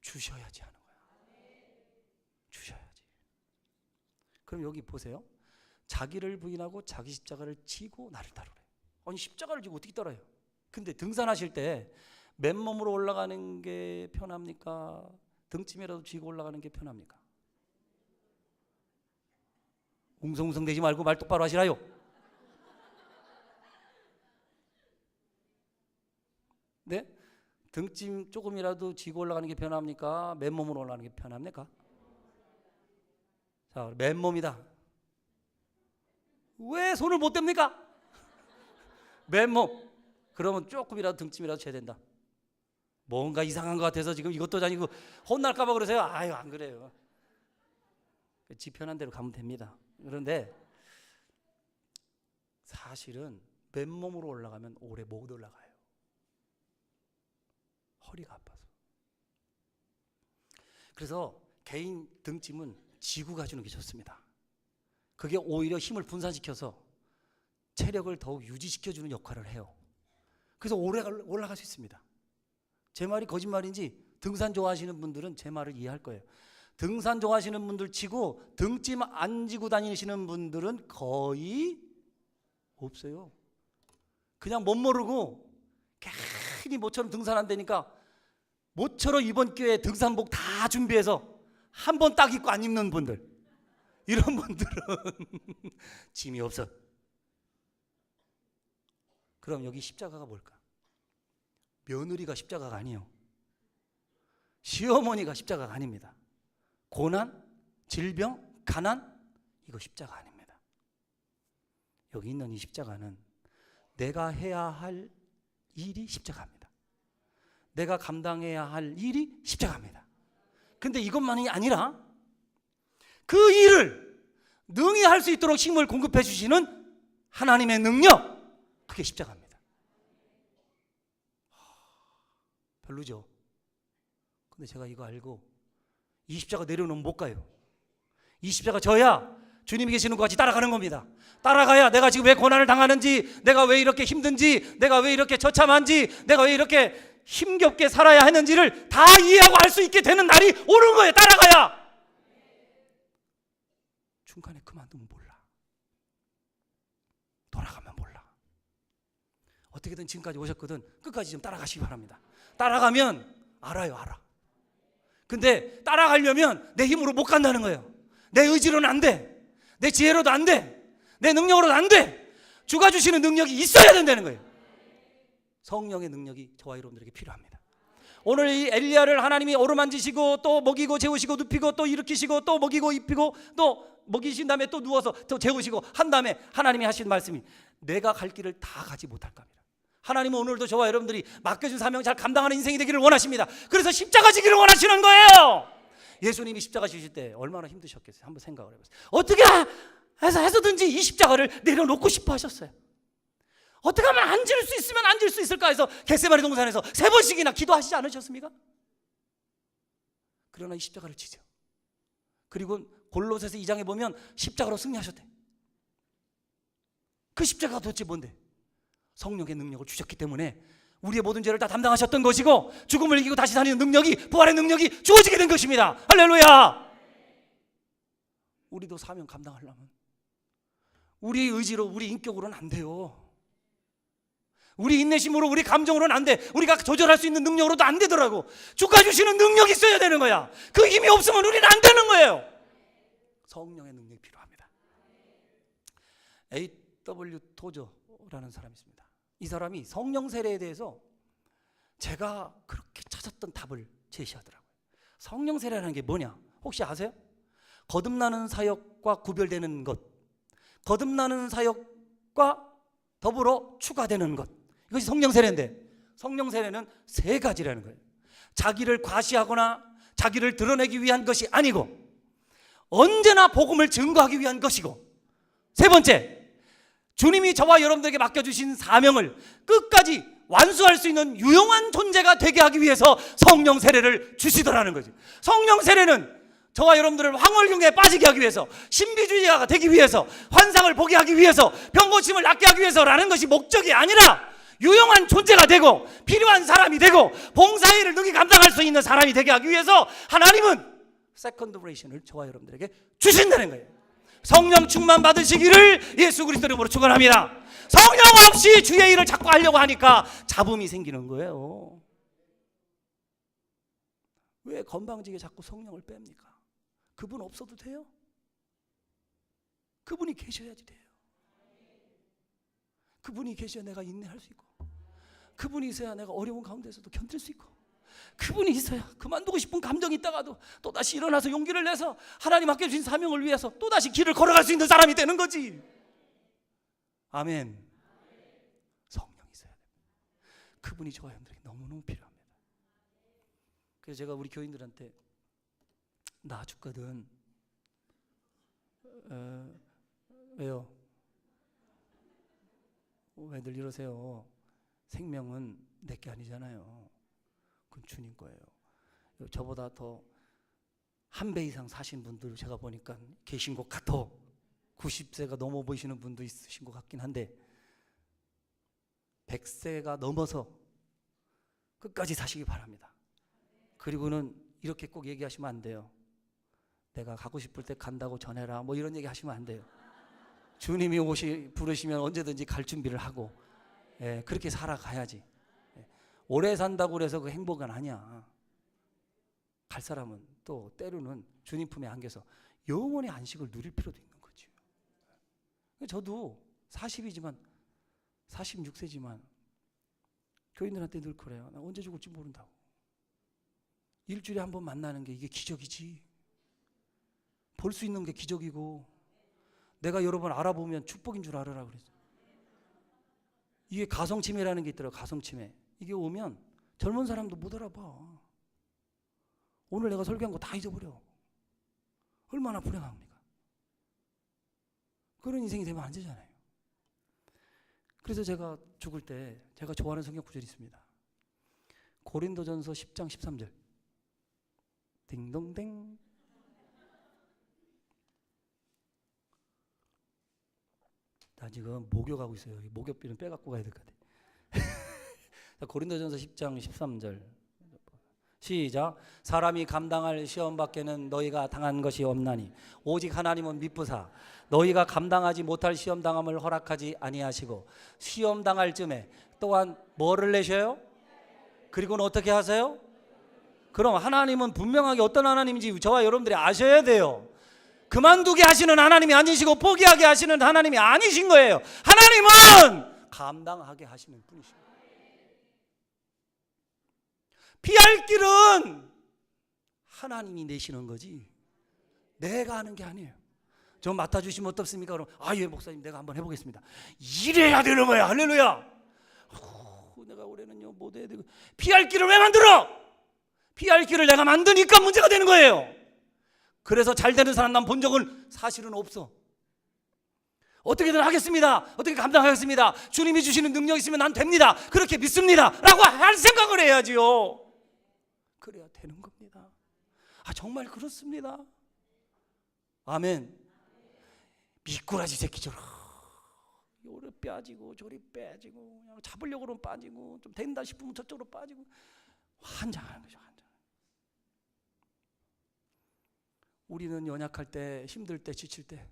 주셔야지 하는 거야. 주셔야지. 그럼 여기 보세요. 자기를 부인하고 자기 십자가를 지고 나를 따르래. 아니, 십자가를 지고 어떻게 따라요? 근데 등산하실 때 맨몸으로 올라가는 게 편합니까? 등짐이라도 쥐고 올라가는 게 편합니까? 웅성웅성 대지 말고 말 똑바로 하시라요. 네? 등짐 조금이라도 쥐고 올라가는 게 편합니까? 맨몸으로 올라가는 게 편합니까? 자, 맨몸이다. 왜 손을 못 댑니까? 맨몸. 그러면 조금이라도 등짐이라도 쳐야 된다. 뭔가 이상한 것 같아서 지금 이것도 아니고 혼날까 봐 그러세요? 아유, 안 그래요. 지 편한 대로 가면 됩니다. 그런데 사실은 맨몸으로 올라가면 오래 못 올라가요. 허리가 아파서. 그래서 개인 등짐은 지고 가주는 게 좋습니다. 그게 오히려 힘을 분산시켜서 체력을 더욱 유지시켜주는 역할을 해요. 그래서 오래 올라갈 수 있습니다. 제 말이 거짓말인지 등산 좋아하시는 분들은 제 말을 이해할 거예요. 등산 좋아하시는 분들 치고 등짐 안 지고 다니시는 분들은 거의 없어요. 그냥 못 모르고 괜히 모처럼 등산 안 되니까 모처럼 이번 기회에 등산복 다 준비해서 한 번 딱 입고 안 입는 분들, 이런 분들은 짐이 없어. 그럼 여기 십자가가 뭘까? 며느리가 십자가가 아니에요. 시어머니가 십자가가 아닙니다. 고난, 질병, 가난, 이거 십자가 아닙니다. 여기 있는 이 십자가는 내가 해야 할 일이 십자가입니다. 내가 감당해야 할 일이 십자가입니다. 근데 이것만이 아니라 그 일을 능히 할 수 있도록 힘을 공급해 주시는 하나님의 능력, 그게 십자가입니다. 별로죠. 근데 제가 이거 알고 이 십자가 내려놓으면 못 가요. 이 십자가 져야 주님이 계시는 것 같이 따라가는 겁니다. 따라가야 내가 지금 왜 고난을 당하는지, 내가 왜 이렇게 힘든지, 내가 왜 이렇게 처참한지, 내가 왜 이렇게 힘겹게 살아야 하는지를 다 이해하고 알 수 있게 되는 날이 오는 거예요. 따라가야. 중간에 그만두면 몰라. 돌아가면 몰라. 어떻게든 지금까지 오셨거든 끝까지 좀 따라가시기 바랍니다. 따라가면 알아요. 알아. 근데 따라가려면 내 힘으로 못 간다는 거예요. 내 의지로는 안 돼. 내 지혜로도 안 돼. 내 능력으로는 안 돼. 주가 주시는 능력이 있어야 된다는 거예요. 성령의 능력이 저와 여러분들에게 필요합니다. 오늘 이 엘리야를 하나님이 어루만지시고 또 먹이고 재우시고 눕히고 또 일으키시고 또 먹이고 입히고 또 먹이신 다음에 또 누워서 또 재우시고 한 다음에 하나님이 하신 말씀이 내가 갈 길을 다 가지 못할까 합니다. 하나님은 오늘도 저와 여러분들이 맡겨준 사명 잘 감당하는 인생이 되기를 원하십니다. 그래서 십자가 지기를 원하시는 거예요. 예수님이 십자가 지실 때 얼마나 힘드셨겠어요. 한번 생각을 해보세요. 어떻게 해서든지 이 십자가를 내려놓고 싶어 하셨어요. 어떻게 하면 앉을 수 있으면 앉을 수 있을까 해서 겟세마네 동산에서 3번씩이나 기도하시지 않으셨습니까? 그러나 이 십자가를 지죠. 그리고 골로새서 2장에 보면 십자가로 승리하셨대. 그 십자가가 도대체 뭔데? 성령의 능력을 주셨기 때문에 우리의 모든 죄를 다 담당하셨던 것이고 죽음을 이기고 다시 사는 능력이, 부활의 능력이 주어지게 된 것입니다. 할렐루야. 우리도 사명 감당하려면 우리 의지로, 우리 인격으로는 안 돼요. 우리 인내심으로, 우리 감정으로는 안 돼. 우리가 조절할 수 있는 능력으로도 안 되더라고. 주가 주시는 능력이 있어야 되는 거야. 그 힘이 없으면 우리는 안 되는 거예요. 성령의 능력이 필요합니다. A.W. 토저라는 사람이 있습니다. 이 사람이 성령 세례에 대해서 제가 그렇게 찾았던 답을 제시하더라고요. 성령 세례라는 게 뭐냐? 혹시 아세요? 거듭나는 사역과 구별되는 것, 거듭나는 사역과 더불어 추가되는 것, 이것이 성령 세례인데, 성령 세례는 3가지라는 거예요. 자기를 과시하거나 자기를 드러내기 위한 것이 아니고 언제나 복음을 증거하기 위한 것이고, 3번째, 주님이 저와 여러분들에게 맡겨주신 사명을 끝까지 완수할 수 있는 유용한 존재가 되게 하기 위해서 성령 세례를 주시더라는 거죠. 성령 세례는 저와 여러분들을 황홀경에 빠지게 하기 위해서, 신비주의자가 되기 위해서, 환상을 보게 하기 위해서, 병고침을 낫게 하기 위해서라는 것이 목적이 아니라 유용한 존재가 되고 필요한 사람이 되고 봉사일을 능히 감당할 수 있는 사람이 되게 하기 위해서 하나님은 세컨드 레이션을 저와 여러분들에게 주신다는 거예요. 성령 충만 받으시기를 예수 그리스도 이름으로 축원합니다. 성령 없이 주의 일을 자꾸 하려고 하니까 잡음이 생기는 거예요. 왜 건방지게 자꾸 성령을 뺍니까? 그분 없어도 돼요? 그분이 계셔야지 돼요. 그분이 계셔야 내가 인내할 수 있고, 그분이 있어야 내가 어려운 가운데서도 견딜 수 있고, 그분이 있어야 그만두고 싶은 감정이 있다가도 또다시 일어나서 용기를 내서 하나님 맡겨주신 사명을 위해서 또다시 길을 걸어갈 수 있는 사람이 되는 거지. 아멘. 성령이 있어야 돼요. 그분이 저와 여러분들에게 너무너무 필요합니다. 그래서 제가 우리 교인들한테 나 죽거든. 왜요? 왜들 이러세요? 생명은 내게 아니잖아요. 그건 주님 거예요. 저보다 더 1배 이상 사신 분들 제가 보니까 계신 것 같아. 90세가 넘어 보이시는 분도 있으신 것 같긴 한데 100세가 넘어서 끝까지 사시기 바랍니다. 그리고는 이렇게 꼭 얘기하시면 안 돼요. 내가 가고 싶을 때 간다고 전해라, 뭐 이런 얘기 하시면 안 돼요. 주님이 부르시면 언제든지 갈 준비를 하고, 그렇게 살아가야지. 오래 산다고 그래서 그 행복은 아니야. 갈 사람은 또 때로는 주님 품에 안겨서 영원히 안식을 누릴 필요도 있는 거죠. 저도 40이지만 46세지만 교인들한테 늘 그래요. 나 언제 죽을지 모른다고. 일주일에 한 번 만나는 게 이게 기적이지. 볼 수 있는 게 기적이고, 내가 여러 번 알아보면 축복인 줄 알아라 그랬어요. 이게 가성치매라는 게 있더라고요. 가성치매. 이게 오면 젊은 사람도 못 알아봐. 오늘 내가 설교한 거 다 잊어버려. 얼마나 불행합니까? 그런 인생이 되면 안 되잖아요. 그래서 제가 죽을 때 제가 좋아하는 성경 구절이 있습니다. 고린도전서 10장 13절. 딩동댕. 나 지금 목욕하고 있어요. 목욕비는 빼갖고 가야 될 것 같아. 고린도전서 10장 13절 시작. 사람이 감당할 시험 밖에는 너희가 당한 것이 없나니 오직 하나님은 미쁘사 너희가 감당하지 못할 시험 당함을 허락하지 아니하시고 시험 당할 쯤에 또한 뭐를 내셔요? 그리고는 어떻게 하세요? 그럼 하나님은 분명하게 어떤 하나님인지 저와 여러분들이 아셔야 돼요. 그만두게 하시는 하나님이 아니시고 포기하게 하시는 하나님이 아니신 거예요. 하나님은 감당하게 하시는 분이십니다. 피할 길은 하나님이 내시는 거지 내가 하는 게 아니에요. 좀 맡아주시면 어떻습니까? 그럼 예 목사님 내가 한번 해보겠습니다. 이래야 되는 거야. 할렐루야. 내가 올해는요 못해야 되고. 피할 길을 왜 만들어? 피할 길을 내가 만드니까 문제가 되는 거예요. 그래서 잘 되는 사람 난 본 적은 사실은 없어. 어떻게든 하겠습니다. 어떻게 감당하겠습니다. 주님이 주시는 능력이 있으면 난 됩니다. 그렇게 믿습니다 라고 할 생각을 해야지요. 그래야 되는 겁니다. 정말 그렇습니다. 아멘. 미꾸라지 새끼처럼 요리 빠지고 저리 빠지고 그냥 잡으려고는 빠지고 좀 된다 싶으면 저쪽으로 빠지고 환장하는 거죠. 환장. 우리는 연약할 때, 힘들 때, 지칠 때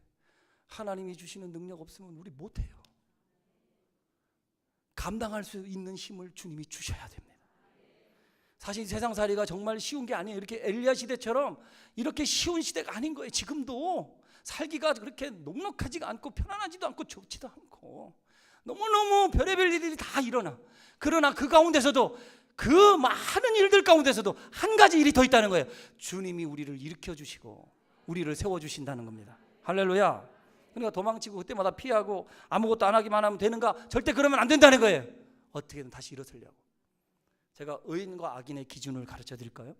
하나님이 주시는 능력 없으면 우리 못해요. 감당할 수 있는 힘을 주님이 주셔야 됩니다. 사실 세상살이가 정말 쉬운 게 아니에요. 이렇게 엘리야 시대처럼 이렇게 쉬운 시대가 아닌 거예요. 지금도 살기가 그렇게 녹록하지가 않고 편안하지도 않고 좋지도 않고 너무너무 별의별 일들이 다 일어나. 그러나 그 가운데서도 그 많은 일들 가운데서도 한 가지 일이 더 있다는 거예요. 주님이 우리를 일으켜 주시고 우리를 세워 주신다는 겁니다. 할렐루야. 그러니까 도망치고 그때마다 피하고 아무것도 안 하기만 하면 되는가? 절대 그러면 안 된다는 거예요. 어떻게든 다시 일어서려고. 제가 의인과 악인의 기준을 가르쳐 드릴까요?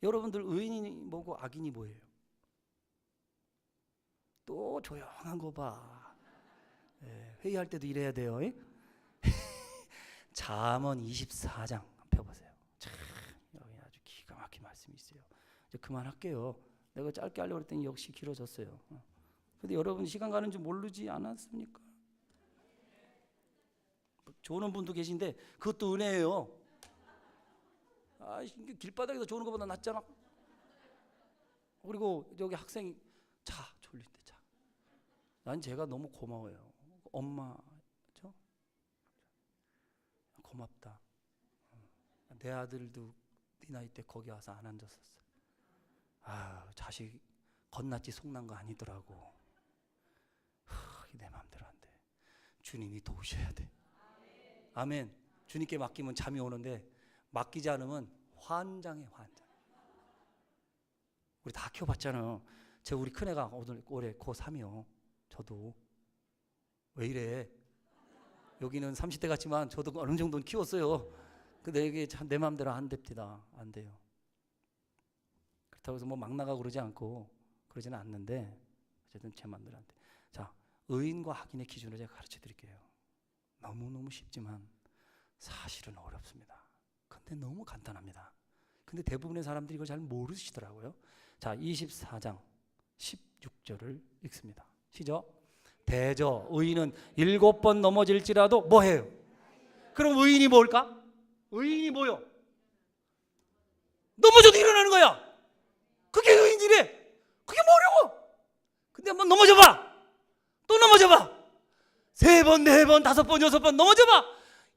여러분들 의인이 뭐고 악인이 뭐예요? 또 조용한 거 봐. 회의할 때도 이래야 돼요. 잠언 24장 펴보세요. 참 여기 아주 기가 막힌 말씀이 있어요. 이제 그만할게요. 내가 짧게 하려고 했더니 역시 길어졌어요. 근데 여러분 시간 가는 줄 모르지 않았습니까? 조는 분도 계신데 그것도 은혜예요. 길바닥에서 조는 것보다 낫잖아. 그리고 여기 학생이 자 졸린데 자. 난 제가 너무 고마워요. 엄마죠? 고맙다. 내 아들도 네 나이 때 거기 와서 안 앉았었어. 자식 겉났지 속난 거 아니더라고. 내 마음대로 안 돼. 주님이 도우셔야 돼. 아멘. 주님께 맡기면 잠이 오는데 맡기지 않으면 환장해. 환장. 우리 다 키워봤잖아요. 우리 큰애가 올해 고3이요. 저도 왜 이래? 여기는 30대 같지만 저도 어느 정도는 키웠어요. 근데 이게 참 내 마음대로 안 됩니다. 안 돼요. 그렇다고 해서 뭐 막 나가고 그러지 않고 그러지는 않는데 어쨌든 제 마음대로 안 돼. 자, 의인과 악인의 기준을 제가 가르쳐 드릴게요. 너무너무 쉽지만 사실은 어렵습니다. 근데 너무 간단합니다. 근데 대부분의 사람들이 이걸 잘 모르시더라고요. 자, 24장 16절을 읽습니다. 시작. 대저 의인은 7번 넘어질지라도 뭐해요? 그럼 의인이 뭘까? 의인이 뭐요? 넘어져도 일어나는 거야. 그게 의인이래. 그게 뭐려고? 근데 한번 넘어져봐. 또 넘어져봐. 3번, 4번, 5번, 6번 넘어져봐.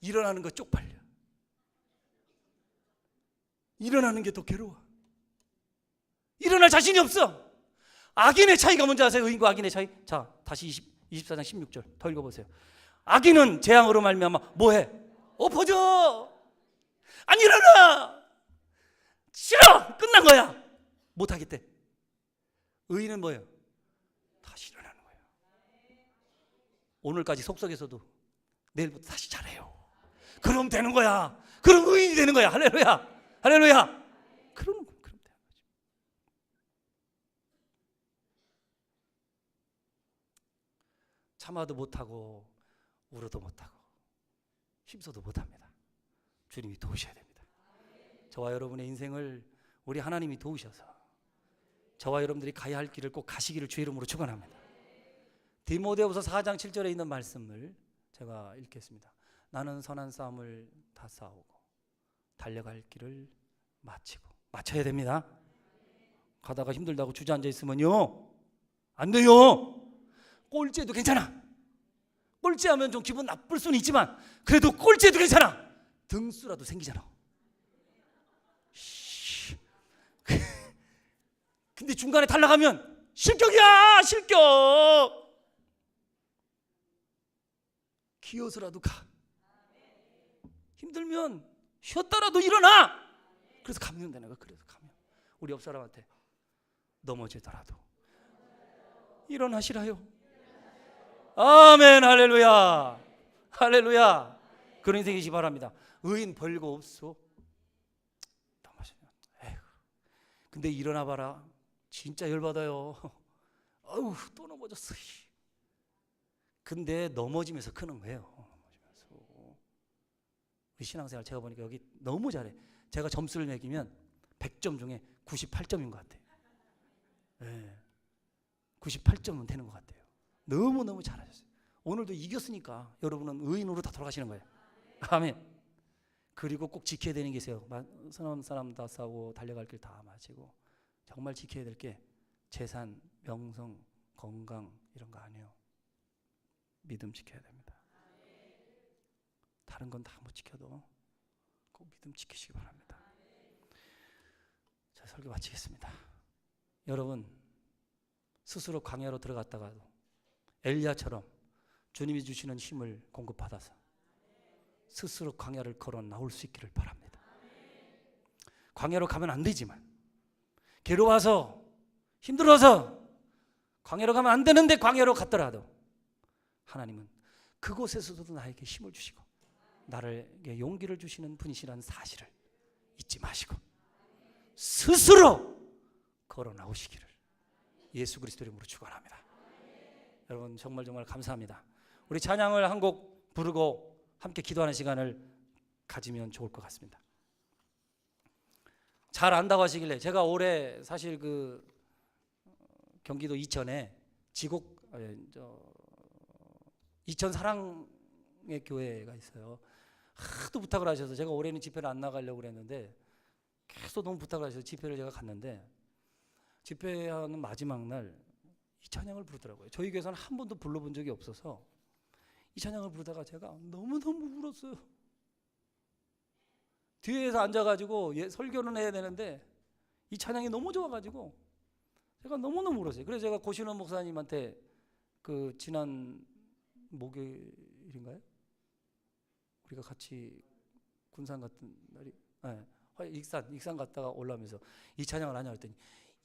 일어나는 거 쪽팔려. 일어나는 게 더 괴로워. 일어날 자신이 없어. 악인의 차이가 뭔지 아세요? 의인과 악인의 차이. 자, 다시 24장 16절 더 읽어보세요. 악인은 재앙으로 말미암아 뭐해? 엎어져. 안 일어나. 싫어. 끝난 거야. 못하겠대. 의인은 뭐예요? 다시 일어나는 거예요. 오늘까지 속썩에서도 내일부터 다시 잘해요. 그럼 되는 거야. 그럼 의인이 되는 거야. 할렐루야. 할렐루야. 그럼 되는 거지. 참아도 못하고 울어도 못하고 힘써도 못합니다. 주님이 도우셔야 됩니다. 저와 여러분의 인생을 우리 하나님이 도우셔서 저와 여러분들이 가야 할 길을 꼭 가시기를 주의 이름으로 축원합니다. 디모데후서 4장 7절에 있는 말씀을 제가 읽겠습니다. 나는 선한 싸움을 다 싸우고 달려갈 길을 마쳐야 됩니다. 가다가 힘들다고 주저앉아 있으면요 안 돼요. 꼴찌해도 괜찮아. 꼴찌하면 좀 기분 나쁠 수는 있지만 그래도 꼴찌해도 괜찮아. 등수라도 생기잖아. 근데 중간에 탈락하면 실격이야, 실격. 기어서라도 가. 힘들면 쉬었다라도 일어나. 그래서 가면 되는 거야. 그래서 가면 우리 옆 사람한테 넘어지더라도 일어나시라요. 아멘, 할렐루야, 할렐루야. 그런 인생이시 바랍니다. 의인 별거 없어. 에휴, 근데 일어나 봐라. 진짜 열받아요. 아우, 또 넘어졌어. 근데 넘어지면서 크는 거예요. 우리 신앙생활 제가 보니까 여기 너무 잘해. 제가 점수를 매기면 100점 중에 98점인 것 같아요. 네. 98점은 되는 것 같아요. 너무너무 잘하셨어요. 오늘도 이겼으니까 여러분은 의인으로 다 돌아가시는 거예요. 아멘. 그리고 꼭 지켜야 되는 게 있어요. 선한 사람 다 싸우고 달려갈 길 다 마치고 정말 지켜야 될 게 재산, 명성, 건강 이런 거 아니에요. 믿음 지켜야 됩니다. 다른 건 다 못 지켜도 꼭 믿음 지키시기 바랍니다. 자, 설교 마치겠습니다. 여러분 스스로 광야로 들어갔다가도 엘리야처럼 주님이 주시는 힘을 공급받아서 스스로 광야를 걸어 나올 수 있기를 바랍니다. 광야로 가면 안 되지만 괴로워서 힘들어서 광야로 가면 안 되는데 광야로 갔더라도 하나님은 그곳에서도 나에게 힘을 주시고 나에게 용기를 주시는 분이시라는 사실을 잊지 마시고 스스로 걸어 나오시기를 예수 그리스도 이름으로 축원합니다. 여러분 정말 감사합니다. 우리 찬양을 한 곡 부르고 함께 기도하는 시간을 가지면 좋을 것 같습니다. 잘 안다고 하시길래 제가 올해 사실 그 경기도 이천에 이천 사랑의 교회가 있어요. 하도 부탁을 하셔서 제가 올해는 집회를 안 나가려고 그랬는데 계속 너무 부탁을 하셔서 집회를 제가 갔는데 집회하는 마지막 날 이 찬양을 부르더라고요. 저희 교회에서는 한 번도 불러본 적이 없어서 이 찬양을 부르다가 제가 너무너무 울었어요. 뒤에서 앉아가지고 설교는 해야 되는데 이 찬양이 너무 좋아가지고 제가 너무너무 울었어요. 그래서 제가 고신원 목사님한테 그 지난 목요일인가요? 우리가 같이 군산 갔던 날이 익산 갔다가 올라오면서 이 찬양을 하냐 했더니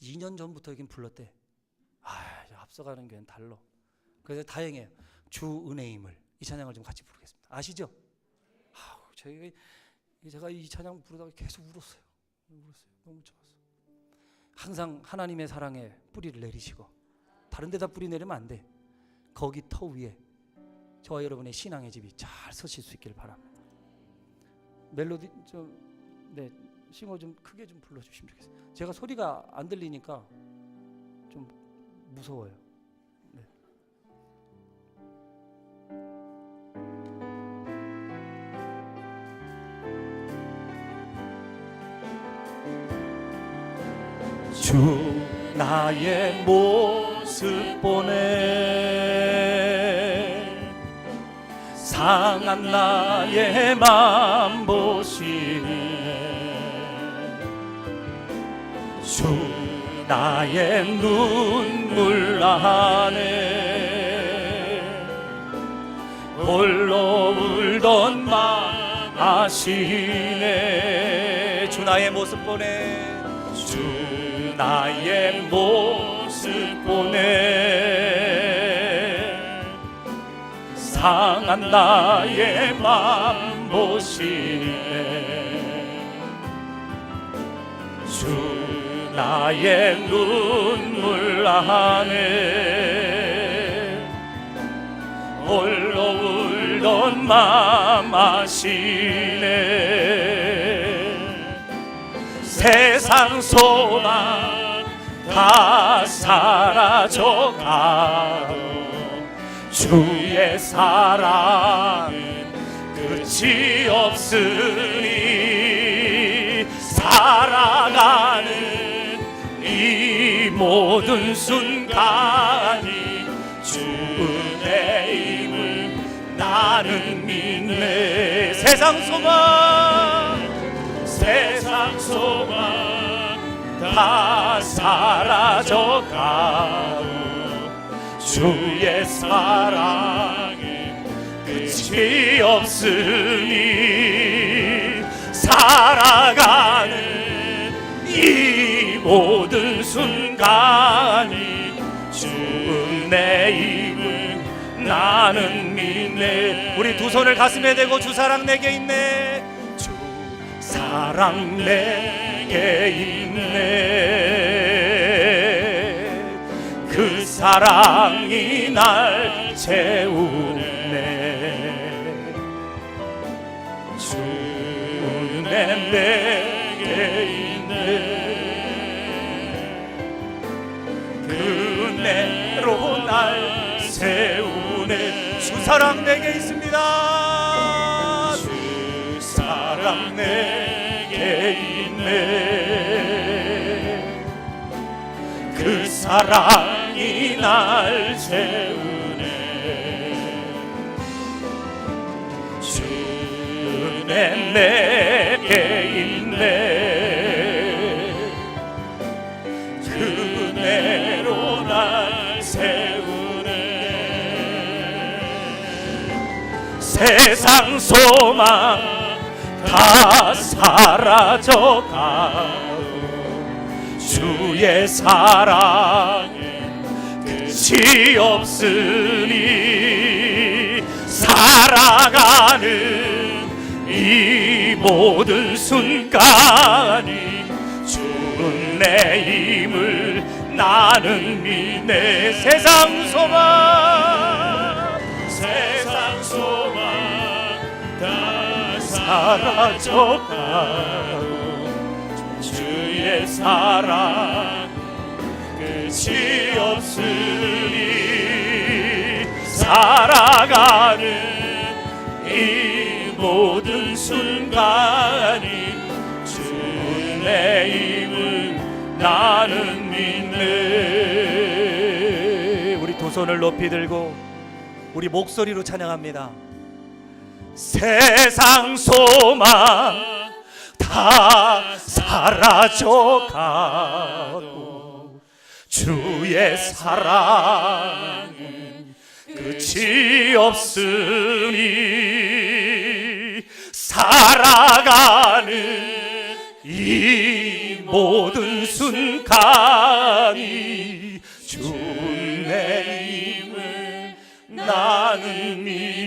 2년 전부터 여긴 불렀대. 앞서가는 교회는 달러. 그래서 다행이에요. 주 은혜임을 이 찬양을 좀 같이 부르겠습니다. 아시죠? 제가 이 찬양 부르다가 계속 울었어요. 너무 좋았어요. 항상 하나님의 사랑에 뿌리를 내리시고 다른 데다 뿌리 내리면 안 돼. 거기 터 위에 저와 여러분의 신앙의 집이 잘 서실 수 있기를 바랍니다. 멜로디 싱어 좀 크게 좀 불러주시면 좋겠어요. 제가 소리가 안 들리니까 좀 무서워요. 네. 주 나의 모습 보네 상한 나의 맘 보시네 주 나의 눈물 안에 홀로 울던 맘 아시네 주 나의 모습 보네 주 나의 모습 보네 상한 나의 맘 보시네 주 나의 눈물 안에 홀로 울던 맘 아시네 세상 소망 다 사라져가도 주의 사랑은 끝이 없으니 살아가는 이 모든 순간이 주 은혜임을 나는 믿네 세상 소망 다 다 사라져가고 주의 사랑에 끝이 없으니 살아가는 이 모든 순간이 주 은혜임을 나는 믿네. 우리 두 손을 가슴에 대고 주 사랑 내게 있네. 주 사랑 내게 있네. 그 사랑이 날 채우네. 주 은혜 내게 있네. 그 은혜로 날 세우네. 주 사랑 내게 있습니다. 주 사랑 내게 있네. 그 사랑이 날 채우네. 주 은혜 내게 있네. 그 은혜로 날 세우네. 세상 소망 다 사라져가고 주의 사랑에 끝이 없으니 살아가는 이 모든 순간이 주 은혜임을 나는 믿네. 세상 소망 다 사라져가고 주의 사랑 끝이 없으니 살아가는 이 모든 순간이 주 은혜임을 나는 믿네. 우리 두 손을 높이 들고 우리 목소리로 찬양합니다. 세상 소망 다 사라져가고 주의 사랑은 끝이 없으니 살아가는 이 모든 순간이 주 은혜임을 나는 믿네.